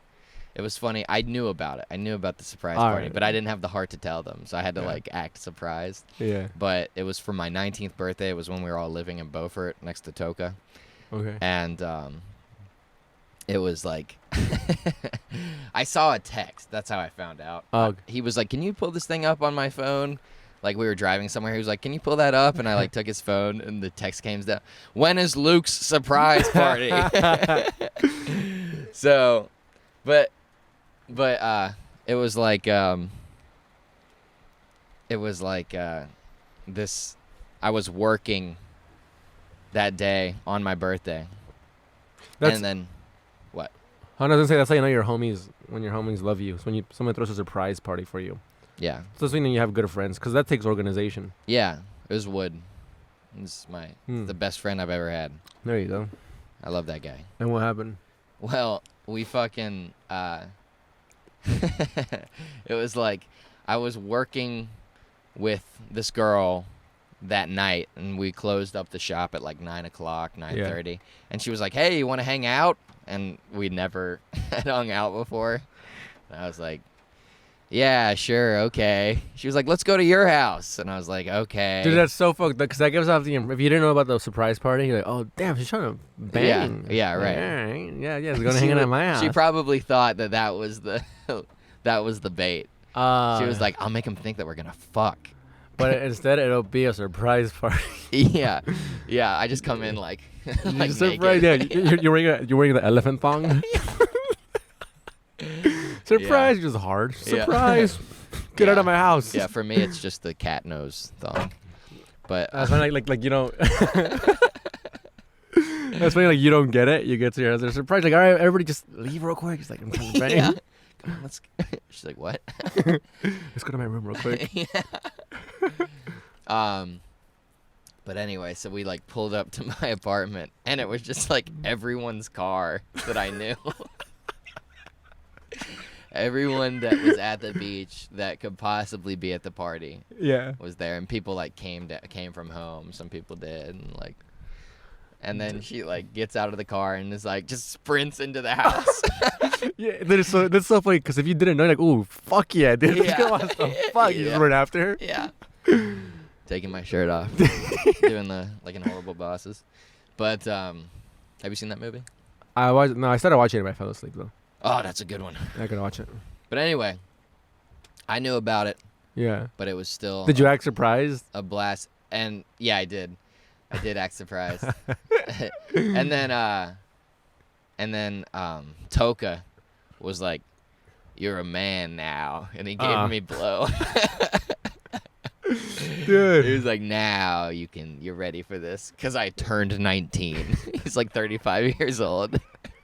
it was funny. I knew about it. I knew about the surprise All party, right. but I didn't have the heart to tell them. So I had to Yeah. like act surprised. yeah. But it was for my 19th birthday. It was when we were all living in Beaufort next to Toka. Okay. And it was like I saw a text. That's how I found out. He was like, "Can you pull this thing up on my phone?" Like we were driving somewhere. He was like, "Can you pull that up?" And I like took his phone, and the text came down. When is Luke's surprise party? So, but it was like this. I was working that day on my birthday, That's, and then what? I was gonna say that's how you know your homies when your homies love you. It's when someone throws a surprise party for you. Yeah, So it's when you have good friends because that takes organization. yeah. It was Wood. It's the best friend I've ever had. There you go. I love that guy. And what happened? Well, we fucking it was like I was working with this girl that night, and we closed up the shop at like 9 o'clock, 9:30, and she was like, "Hey, you want to hang out?" And we never had hung out before. And I was like, "Yeah, sure, okay." She was like, "Let's go to your house," and I was like, "Okay." Dude, that's so fucked up because that gives off the if you didn't know about the surprise party, you're like, oh damn, she's trying to bang. Yeah, right. All right. Yeah, it's going to hang out at my house. She probably thought that was the that was the bait. She was like, "I'll make him think that we're gonna fuck." but instead it'll be a surprise party. Yeah. I just come in like, like surprise, naked. yeah. You're wearing the elephant thong. Surprise, just hard. Surprise. Get out of my house. Yeah, for me it's just the cat nose thong. But That's funny, like you don't. That's funny, like you don't get it. You get to your house, they're surprised. Like, all right, everybody, just leave real quick. It's like I'm trying to bang. yeah. Come on, let's. She's like, "What?" Let's go to my room real quick. Yeah. But anyway, so we like pulled up to my apartment, and it was just like everyone's car that I knew. Everyone that was at the beach that could possibly be at the party Yeah. was there, and people like came from home. Some people did, and then she like gets out of the car and is like just sprints into the house. Yeah, that's so funny because if you didn't know, you're like, ooh, fuck yeah, dude. This girl wants to fuck. You just run after her. Yeah. Taking my shirt off, doing the like in Horrible Bosses. But have you seen that movie? I started watching it, but I fell asleep though. Oh, that's a good one. I could watch it. But anyway, I knew about it, Yeah. but it was still Did you act surprised? a blast. And yeah, I did act surprised. and then Toka was like, "You're a man now," and he gave me blow. Dude. He was like, "Now you're ready for this," because I turned 19. He's like 35 years old.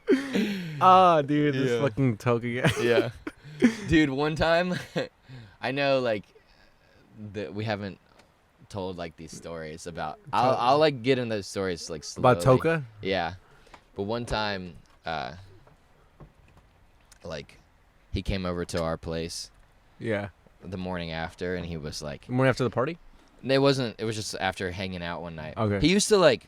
Dude, this Yeah. fucking Toka guy. Yeah. Dude, one time, I know like that we haven't told like these stories about. I'll like get in those stories like slowly. About Toka? Yeah, but one time, like, he came over to our place Yeah. the morning after, and he was like, The morning after the party? it wasn't. It was just after hanging out one night. Okay. He used to like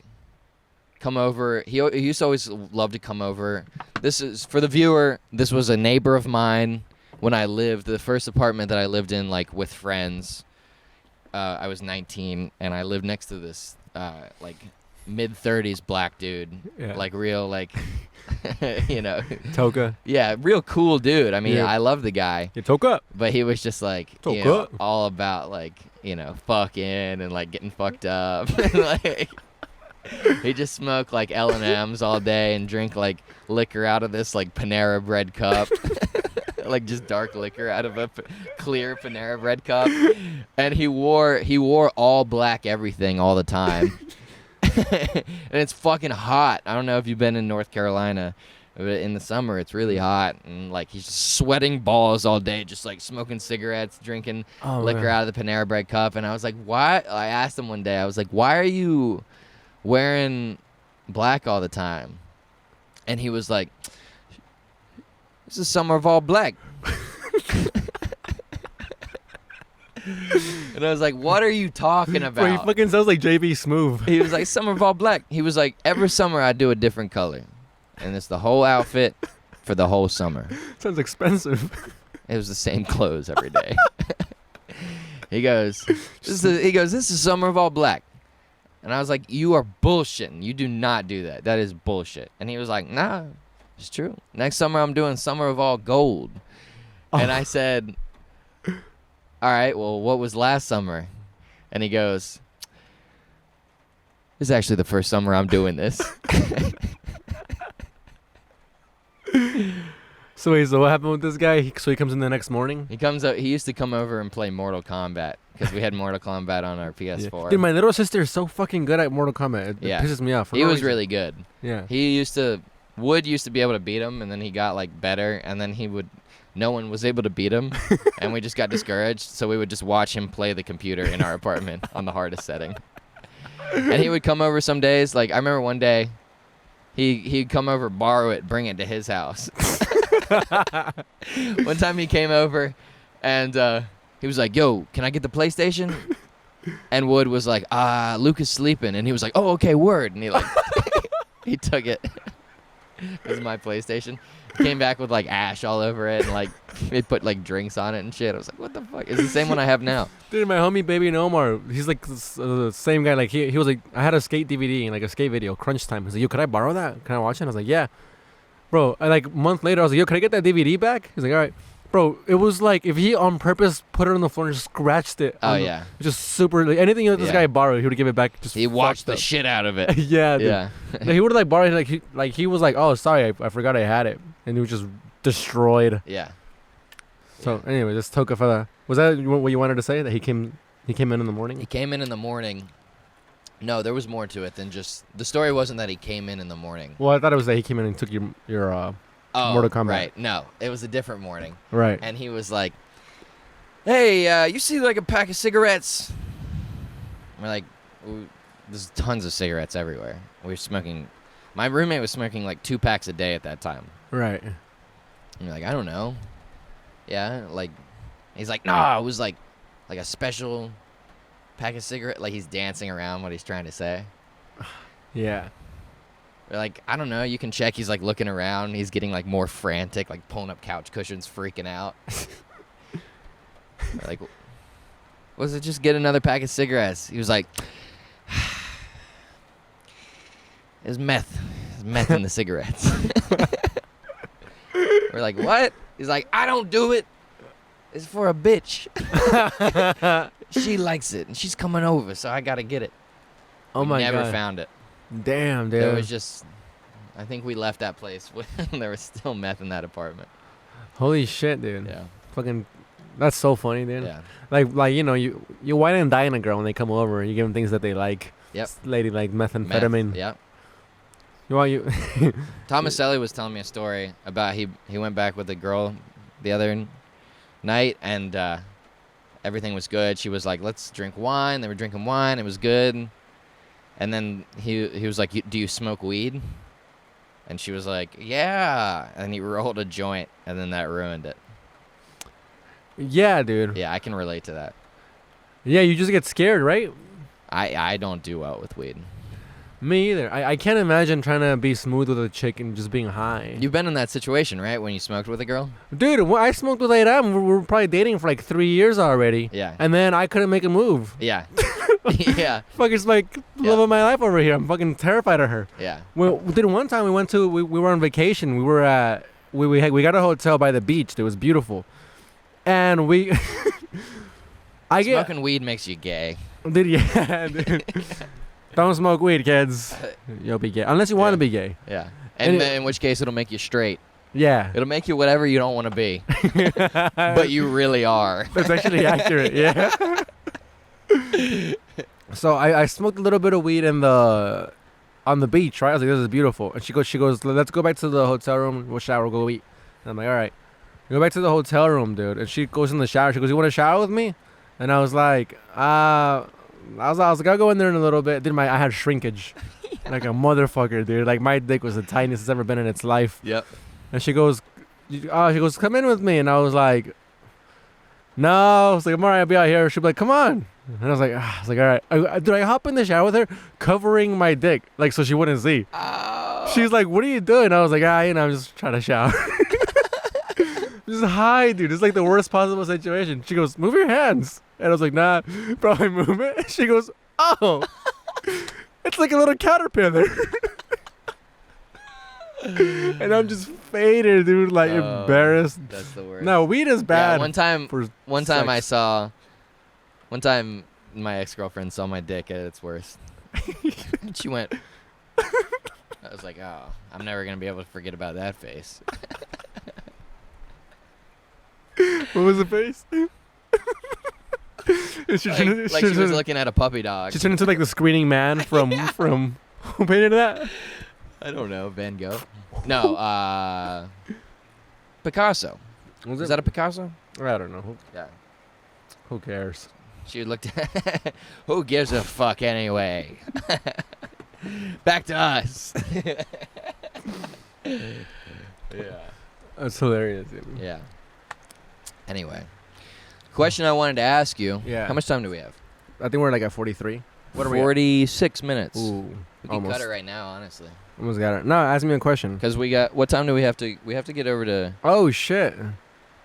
come over. He used to always love to come over. This is for the viewer. This was a neighbor of mine when I lived the first apartment that I lived in, like with friends. I was 19, and I lived next to this like mid-30s black dude, Yeah. like real like you know, Toka. yeah, real cool dude. I mean, Yeah. I love the guy, Yeah, Toka. but he was just like you Toka. know, all about like fucking and like getting fucked up. Like he just smoked like L&Ms all day and drink like liquor out of this like Panera bread cup. like just dark liquor out of a clear Panera Bread cup, and he wore all black everything all the time. And it's fucking hot. I don't know if you've been in North Carolina, but in the summer it's really hot, and like he's just sweating balls all day, just like smoking cigarettes, drinking liquor out of the Panera Bread cup. And I was like, why? I asked him one day, I was like, why are you wearing black all the time? And he was like, this is summer of all black. And I was like, what are you talking about? Bro, he fucking sounds like JB Smoove. He was like, summer of all black. He was like, every summer I do a different color. And it's the whole outfit for the whole summer. Sounds expensive. It was the same clothes every day. He goes, this is summer of all black. And I was like, you are bullshitting. You do not do that. That is bullshit. And he was like, nah, it's true. Next summer I'm doing summer of all gold. And I said, all right, well, what was last summer? And he goes, this is actually the first summer I'm doing this. So wait, so what happened with this guy? So he comes in the next morning? He comes up. He used to come over and play Mortal Kombat because we had Mortal Kombat on our PS4. Yeah. Dude, my little sister is so fucking good at Mortal Kombat. It pisses me off. He was really good. Yeah. Wood used to be able to beat him, and then he got like better, and then no one was able to beat him, and we just got discouraged, so we would just watch him play the computer in our apartment on the hardest setting. And he would come over some days. Like, I remember one day, he'd come over, borrow it, bring it to his house. One time he came over, and he was like, yo, can I get the PlayStation? And Wood was like, Luke is sleeping. And he was like, oh, okay, word. And he like, he took it. It was my PlayStation. Came back with like ash all over it, and like they put like drinks on it and shit. I was like, what the fuck? It's the same one I have now. Dude, my homie Baby Omar, he's like the same guy. Like he was like, I had a skate DVD and like a skate video, Crunch Time. He's like, yo, could I borrow that? Can I watch it? I was like, yeah. Bro, and like a month later, I was like, yo, can I get that DVD back? He's like, all right. Bro, it was like if he on purpose put it on the floor and just scratched it. Oh, yeah. Just super, like anything that this guy borrowed, he would give it back. Just he watched the shit out of it. Yeah, dude. Yeah. He would like borrow it, he was like, oh, sorry, I forgot I had it. And he was just destroyed. Yeah. So anyway, this Toka fella, was that what you wanted to say? That he came in the morning? He came in the morning. No, there was more to it than just, the story wasn't that he came in the morning. Well, I thought it was that he came in and took your Mortal Kombat. Right. No, it was a different morning. Right. And he was like, hey, you see like a pack of cigarettes? We're like, there's tons of cigarettes everywhere. We were smoking, my roommate was smoking like 2 packs a day at that time. Right. And you're like, I don't know. Yeah, like, he's like, nah, it was like a special pack of cigarettes. Like he's dancing around what he's trying to say. Yeah. We're like, I don't know, you can check. He's like looking around. He's getting like more frantic, like pulling up couch cushions, freaking out. We're like, was it just get another pack of cigarettes? He was like, there's meth. There's meth in the cigarettes. We're like, what? He's like, I don't do it. It's for a bitch. She likes it, and she's coming over, so I got to get it. Oh, my God. Never found it. Damn, dude. There was just, I think we left that place when there was still meth in that apartment. Holy shit, dude. Yeah. Fucking, that's so funny, dude. Yeah. Like you know, you wine and dine a girl when they come over, and you give them things that they like. Yep. Lady like methamphetamine. Meth, yep. You Thomas Selly was telling me a story about he went back with a girl the other night, and everything was good. She was like, let's drink wine. They were drinking wine. It was good. And then he was like, do you smoke weed? And she was like, yeah. And he rolled a joint, and then that ruined it. Yeah, dude. Yeah, I can relate to that. Yeah, you just get scared, right? I don't do well with weed. Me either. I can't imagine trying to be smooth with a chick and just being high. You've been in that situation, right? When you smoked with a girl? Dude, I smoked with Adam. We were probably dating for like 3 years already. Yeah. And then I couldn't make a move. Yeah. Yeah. Fucking like love of my life over here. I'm fucking terrified of her. Yeah. Well, dude, one time we were on vacation. We were at we got a hotel by the beach. It was beautiful, and Smoking weed makes you gay. Dude, yeah, dude. Don't smoke weed, kids. You'll be gay unless you want to be gay. Yeah. And in which case it'll make you straight. Yeah. It'll make you whatever you don't want to be, but you really are. That's actually accurate. Yeah. So I smoked a little bit of weed on the beach, right? I was like, this is beautiful. And she goes, let's go back to the hotel room. We'll shower, we'll go eat. And I'm like, all right. We go back to the hotel room, dude. And she goes in the shower. She goes, you want to shower with me? And I was like, I was like, I'll go in there in a little bit. Dude, I had shrinkage. Like a motherfucker, dude. Like my dick was the tiniest it's ever been in its life. Yep. And she goes, come in with me. And I was like, no. I was like, I'm all right, I'll be out here. She'd be like, come on. And I was like, all right. I hop in the shower with her, covering my dick, like so she wouldn't see. Oh. She's like, what are you doing? I was like, I'm just trying to shower. Just hide, dude. It's like the worst possible situation. She goes, move your hands. And I was like, nah, probably move it. She goes, oh, it's like a little caterpillar. And I'm just faded, dude, like embarrassed. That's the worst. No, weed is bad. Yeah, one time my ex-girlfriend saw my dick at its worst. She went, I was like, oh, I'm never going to be able to forget about that face. What was the face? Like she was looking at a puppy dog. She turned into like the screening man from who painted that? I don't know, Van Gogh. No, Picasso. Was that a Picasso? I don't know. Yeah. Who cares? She looked at who gives a fuck anyway? Back to us. Yeah. That's hilarious. Dude. Yeah. Anyway. Question I wanted to ask you. Yeah. How much time do we have? I think we're like at 43. What are we at? 46 minutes. Ooh. We can cut it right now, honestly. Almost got it. No, ask me a question. Because what time do we have to get over to? Oh, shit.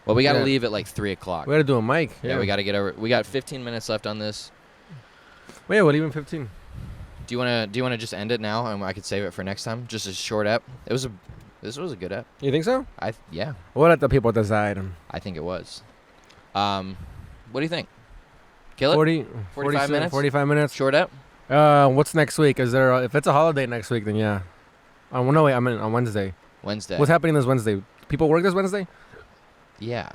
Well, we got to leave at like 3 o'clock. We got to do a mic. Yeah, we got to get over. We got 15 minutes left on this. Wait, we'll leave in 15. Do you want to just end it now, and I could save it for next time? Just a short ep. This was a good ep. You think so? Yeah. We'll let the people decide. I think it was. What do you think? Kill it? 45 minutes? 45 minutes. Short ep? What's next week? Is there if it's a holiday next week, then yeah. Well, no, wait, I mean on Wednesday. Wednesday. What's happening this Wednesday? People work this Wednesday? Yeah.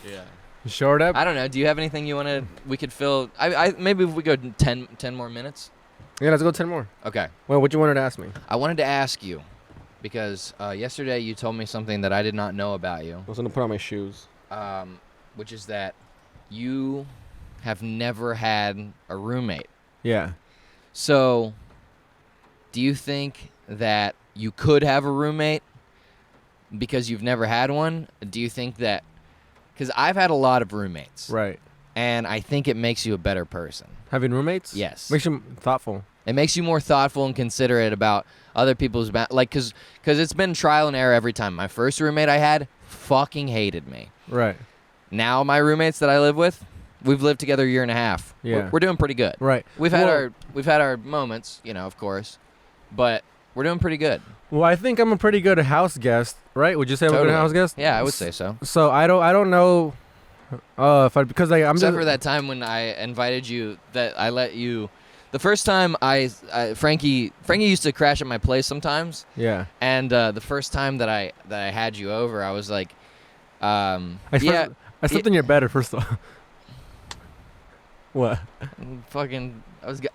Yeah. Short up? I don't know. Do you have anything you want to... We could fill... maybe if we go 10 more minutes? Yeah, let's go 10 more. Okay. Well, what you wanted to ask me? I wanted to ask you, because yesterday you told me something that I did not know about you. I was going to put on my shoes. Which is that you have never had a roommate. Yeah. So, do you think that you could have a roommate because you've never had one? Do you think that... Because I've had a lot of roommates. Right. And I think it makes you a better person. Having roommates? Yes. Makes you thoughtful. It makes you more thoughtful and considerate about other people's... because it's been trial and error every time. My first roommate I had fucking hated me. Right. Now my roommates that I live with, we've lived together a year and a half. Yeah. We're doing pretty good. Right. We've had our moments, of course, but we're doing pretty good. Well, I think I'm a pretty good house guest, right? Would you say I'm a good house guest? Yeah, I would say so. So I don't know if I'm Except just for that time when I invited you, that I let you. The first time Frankie used to crash at my place sometimes. Yeah. And the first time that I had you over, I was like, I slept in your bed first of all. What? Fucking,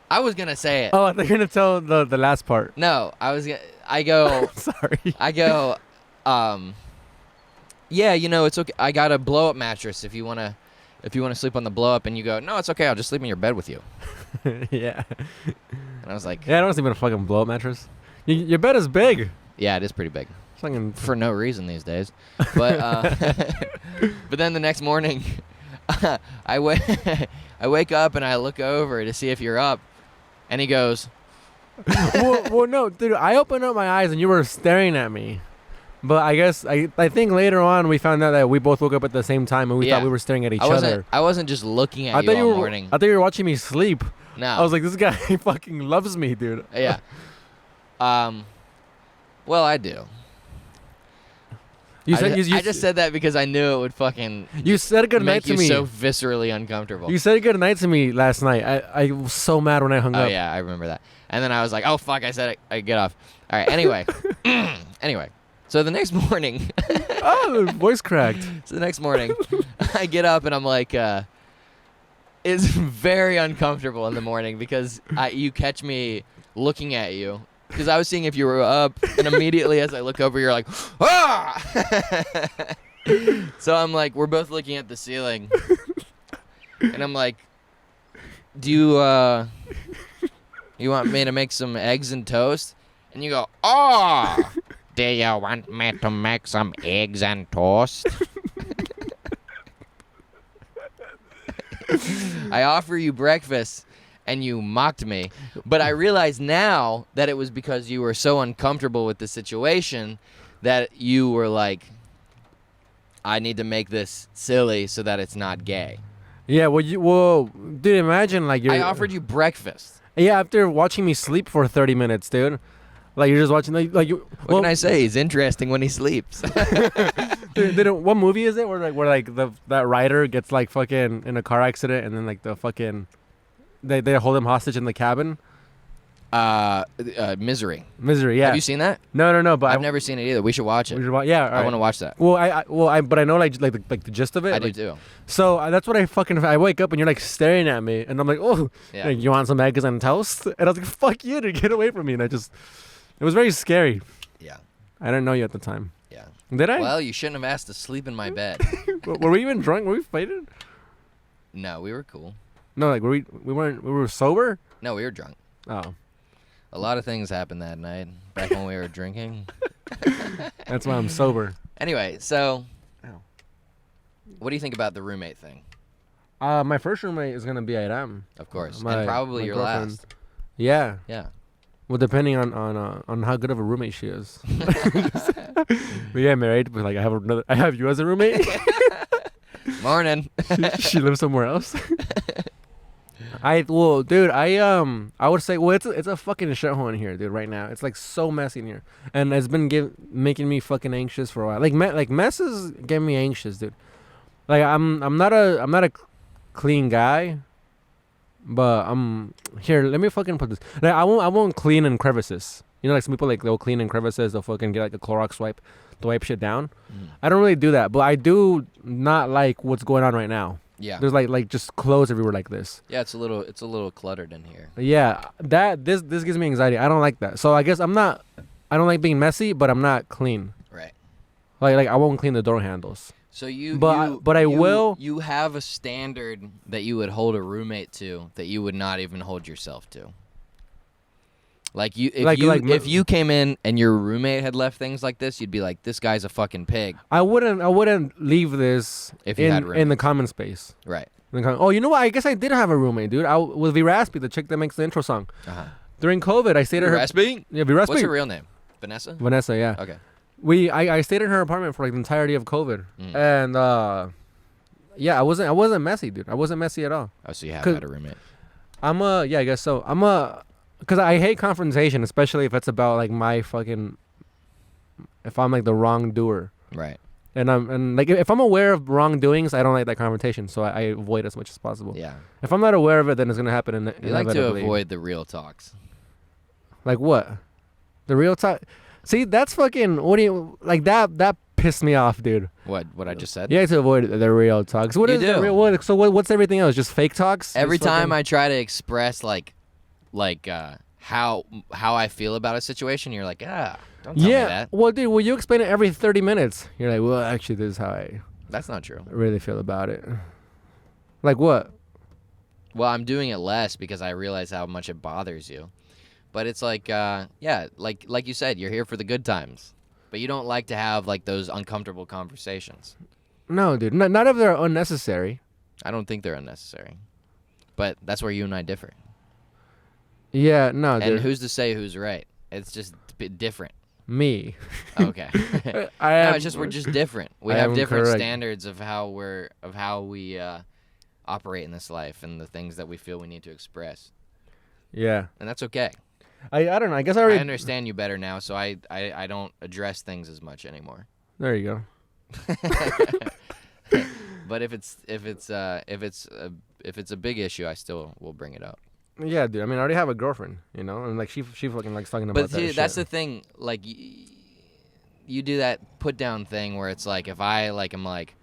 I was gonna say it. Oh, I thought you were gonna tell the last part. No, I go. Sorry. I go. Yeah, it's okay. I got a blow up mattress if you wanna sleep on the blow up, and you go, no, it's okay. I'll just sleep in your bed with you. Yeah. And I was like, yeah, I don't sleep in a fucking blow up mattress. Your bed is big. Yeah, it is pretty big. Fucking for no reason these days. But but then the next morning, I wake up and I look over to see if you're up, and he goes, well, no, dude. I opened up my eyes and you were staring at me. But I guess I think later on we found out that we both woke up at the same time and we thought we were staring at each other. I wasn't just looking at you all morning. I thought you were watching me sleep. No. I was like, this guy fucking loves me, dude. Yeah. Well, I do. You said I just said that because I knew it would fucking you said good night make to you me. so viscerally uncomfortable. You said good night to me last night. I was so mad when I hung Oh up. yeah, I remember that. And then I was like, oh fuck, I said it. I get off. All right. Anyway, anyway. So the next morning. Oh, voice cracked. So the next morning, I get up and I'm like, it's very uncomfortable in the morning because you catch me looking at you because I was seeing if you were up, and immediately as I look over, you're like, ah! So I'm like, we're both looking at the ceiling, and I'm like, do you want me to make some eggs and toast? And you go, oh, do you want me to make some eggs and toast? I offer you breakfast, and you mocked me. But I realize now that it was because you were so uncomfortable with the situation that you were like, I need to make this silly so that it's not gay. Yeah, well, dude, imagine like you're. I offered you breakfast. Yeah, after watching me sleep for 30 minutes, dude. Like you're just watching like you. What can I say? He's interesting when he sleeps. What movie is it where that writer gets like fucking in a car accident and then like the fucking they hold him hostage in the cabin? Misery. Misery, yeah. Have you seen that? No, but I've never seen it either. We should watch it. Yeah, I want to watch that. Well, but I know like the gist of it. I like, do too. So that's what I wake up and you're like staring at me and I'm like, oh, Yeah. like, you want some eggs and toast? And I was like, fuck you, dude, get away from me. And it was very scary. Yeah. I didn't know you at the time. Yeah. Did I? Well, you shouldn't have asked to sleep in my bed. Were we even drunk? Were we faded? No, we were cool. No, like we were sober? No, we were drunk. Oh. A lot of things happened that night back when we were drinking. That's why I'm sober. Anyway, so Ow. What do you think about the roommate thing? My first roommate is gonna be Iram. Of course. My- and probably my your girlfriend. last. Yeah. Yeah. Well, depending on how good of a roommate she is. We get married, but like I have you as a roommate. Morning. She lives somewhere else. Dude, I would say, well, it's a fucking shithole in here, dude. Right now, it's like so messy in here, and it's been making me fucking anxious for a while. Like messes get me anxious, dude. Like I'm not a clean guy, but here. Let me fucking put this. Like I won't clean in crevices. You know, like some people like they'll clean in crevices. They'll fucking get like a Clorox wipe to wipe shit down. I don't really do that, but I do not like what's going on right now. Yeah. There's like just clothes everywhere like this. Yeah, it's a little cluttered in here. Yeah, this gives me anxiety. I don't like that. So I guess I don't like being messy, but I'm not clean. Right. Like I won't clean the door handles. So But I will. You have a standard that you would hold a roommate to that you would not even hold yourself to. Like if you came in and your roommate had left things like this, you'd be like, this guy's a fucking pig. I wouldn't leave this If you had in the common space. Right. Oh, you know what? I guess I did have a roommate, dude. With Viraspi, the chick that makes the intro song. Uh-huh. During COVID, I stayed at her. Viraspi? Yeah, Viraspi. What's her real name? Vanessa? Vanessa, yeah. Okay. I stayed in her apartment for like the entirety of COVID, and yeah, I wasn't messy, dude. I wasn't messy at all. Oh, so you have had a roommate. I guess so. Because I hate confrontation, especially if it's about like if I'm like the wrongdoer. Right. And like if I'm aware of wrongdoings, I don't like that confrontation, so I avoid as much as possible. Yeah. If I'm not aware of it, then it's gonna happen. You like to avoid the real talks. Like what? The real talk. See, that's fucking. What do you like? That pissed me off, dude. What I just said? You have to avoid the real talks. What You is do. the real? What's everything else? Just fake talks? Every Just time fucking- I try to express how I feel about a situation, you're like, don't tell me that. Well, dude, you explain it every 30 minutes. You're like, well, actually, this is how I That's not true. really feel about it. Like what? Well, I'm doing it less because I realize how much it bothers you. But it's like, like you said, you're here for the good times. But you don't like to have like those uncomfortable conversations. No, dude. Not if they're unnecessary. I don't think they're unnecessary. But that's where you and I differ. Yeah, no, And dude. who say who's right? It's just different. Me. Okay. I am. No, it's just we're just different. We I have am different correct. standards of how we operate in this life and the things that we feel we need to express, Yeah. and that's okay. I don't know. I guess I I already. understand you better now, so I don't address things as much anymore. There you go. But if it's a big issue, I still will bring it up. Yeah, dude. I mean, I already have a girlfriend, you know, and like she fucking likes talking about But that see, shit. that's the thing. Like, you do that put down thing where it's like, if I like, I'm like,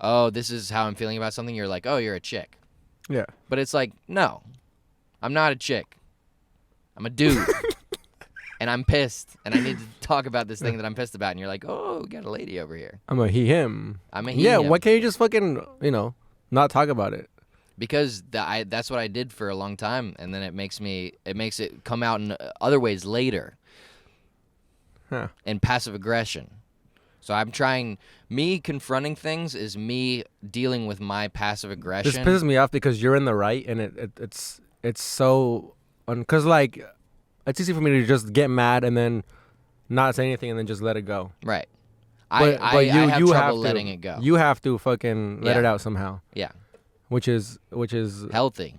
oh, this is how I'm feeling about something. You're like, oh, you're a chick. Yeah. But it's like, no, I'm not a chick. I'm a dude. And I'm pissed. And I need to talk about this thing that I'm pissed about. And you're like, oh, we got a lady over here. I'm a he him. I'm a he Yeah. him. Why can't you just fucking not talk about it? Because that's what I did for a long time, and then it makes it come out in other ways later. Huh. And passive aggression. So I'm trying. Me confronting things is me dealing with my passive aggression. This pisses me off because you're in the right, and it's so because like it's easy for me to just get mad and then not say anything and then just let it go. Right. But I have trouble have to, letting it go. You have to fucking let Yeah. it out somehow. Yeah. Which is Healthy.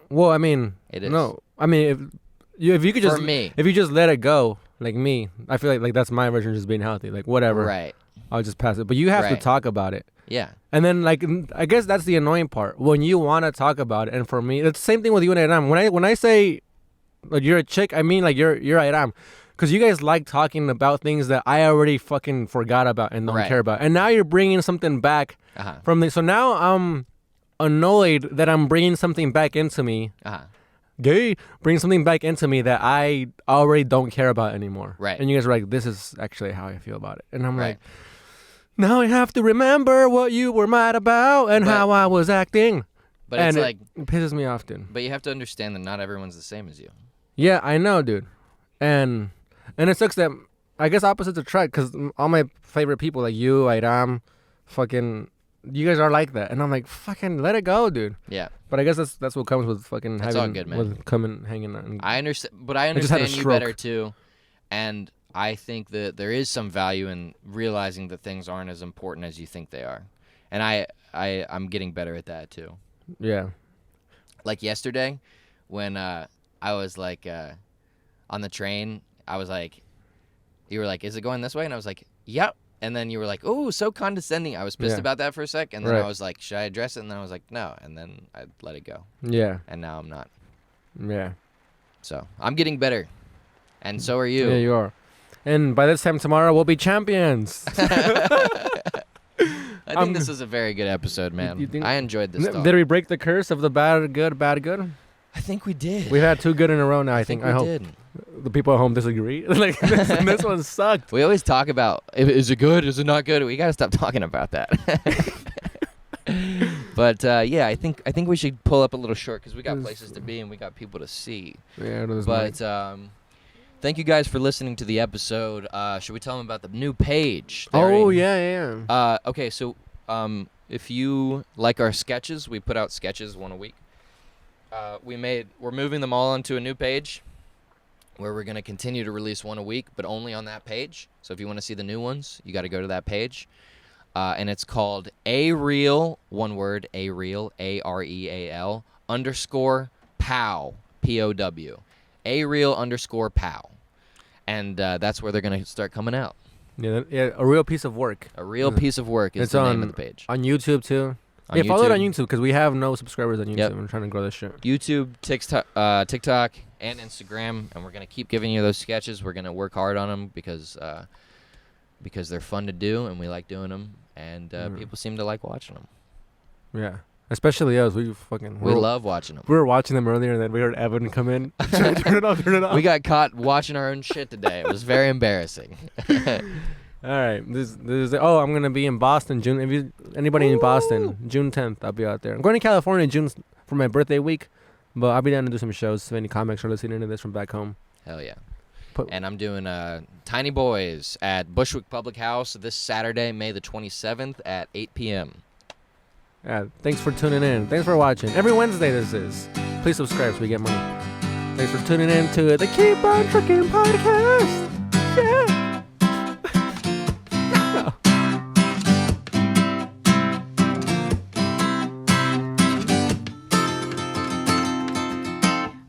well, I mean, It is. no, I mean if you could just For me. if you just let it go, like me, I feel like that's my version of just being healthy. Like whatever, Right. I'll just pass it. But you have to Right. talk about it. Yeah. And then, like, I guess that's the annoying part when you want to talk about it. And for me, it's the same thing with you and Iram. When I say like you're a chick, I mean like you're Iram, because you guys like talking about things that I already fucking forgot about and don't Right. care about. And now you're bringing something back Uh-huh. from the. So now I'm annoyed that I'm bringing something back into me. Uh-huh. Bring something back into me that I already don't care about anymore. Right. And you guys are like, this is actually how I feel about it. And I'm Right. like, now I have to remember what you were mad about and But- how I was acting. But And it's like, it pisses me off, dude. but you have to understand that not everyone's the same as you. Yeah, I know, dude. And it sucks that I guess opposites attract, because all my favorite people, like you, Iram, fucking, you guys are like that. And I'm like, fucking let it go, dude. Yeah. But I guess that's what comes with fucking That's having, all good, man. with coming, hanging out. And, I understand, but I just had a understand you better stroke. too, and I think that there is some value in realizing that things aren't as important as you think they are, and I'm getting better at that too. yeah. Like yesterday, when I was like on the train, I was like, you were like, "Is it going this way?" And I was like, "Yep." And then you were like, "Oh, so condescending." I was pissed Yeah. about that for a sec, and then Right. I was like, "Should I address it?" And then I was like, "No," and then I let it go, Yeah. and now I'm not. Yeah. So I'm getting better, and so are you. Yeah, you are. And by this time tomorrow, we'll be champions. I think this is a very good episode, man. you think- I enjoyed this talk. Did we break the curse of the bad, good, bad, good? I think we did. We've had 2 good in a row now, I think. we I hope did. the people at home disagree. Like, this one sucked. We always talk about, is it good? Is it not good? We got to stop talking about that. But yeah, I think we should pull up a little short because we got places to be and we got people to see. Yeah, it was But thank you guys for listening to the episode. Should we tell them about the new page? Oh, yeah. Okay, so if you like our sketches, we put out sketches one a week. We're moving them all onto a new page where we're going to continue to release one a week, but only on that page. So if you want to see the new ones, you got to go to that page. And it's called A-Real, one word, A-Real, A-R-E-A-L, _POW, P-O-W. A-Real _POW. And that's where they're going to start coming out. Yeah, a real piece of work. A real piece of work is It's the on, name of the page. On YouTube, too. On Follow it on YouTube. YouTube, because we have no subscribers on YouTube. Yep. I'm trying to grow this shit. YouTube, TikTok, and Instagram, and we're gonna keep giving you those sketches. We're gonna work hard on them because they're fun to do and we like doing them, and people seem to like watching them. Yeah. Especially us. We love watching them. We were watching them earlier, and then we heard Evan come in. Turn it off, turn it off. We got caught watching our own shit today. It was very embarrassing. All right. This is. Oh, I'm gonna be in Boston June. If you anybody in Boston, June 10th, I'll be out there. I'm going to California in June for my birthday week, but I'll be down to do some shows. If any comics are listening to this from back home. Hell yeah. Put- And I'm doing Tiny Boys at Bushwick Public House this Saturday, May the 27th at 8 p.m. Yeah. Thanks for tuning in. Thanks for watching. Every Wednesday this is. Please subscribe so we get money. Thanks for tuning in to the Keep on Trucking podcast. Yeah.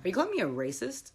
Are you calling me a racist?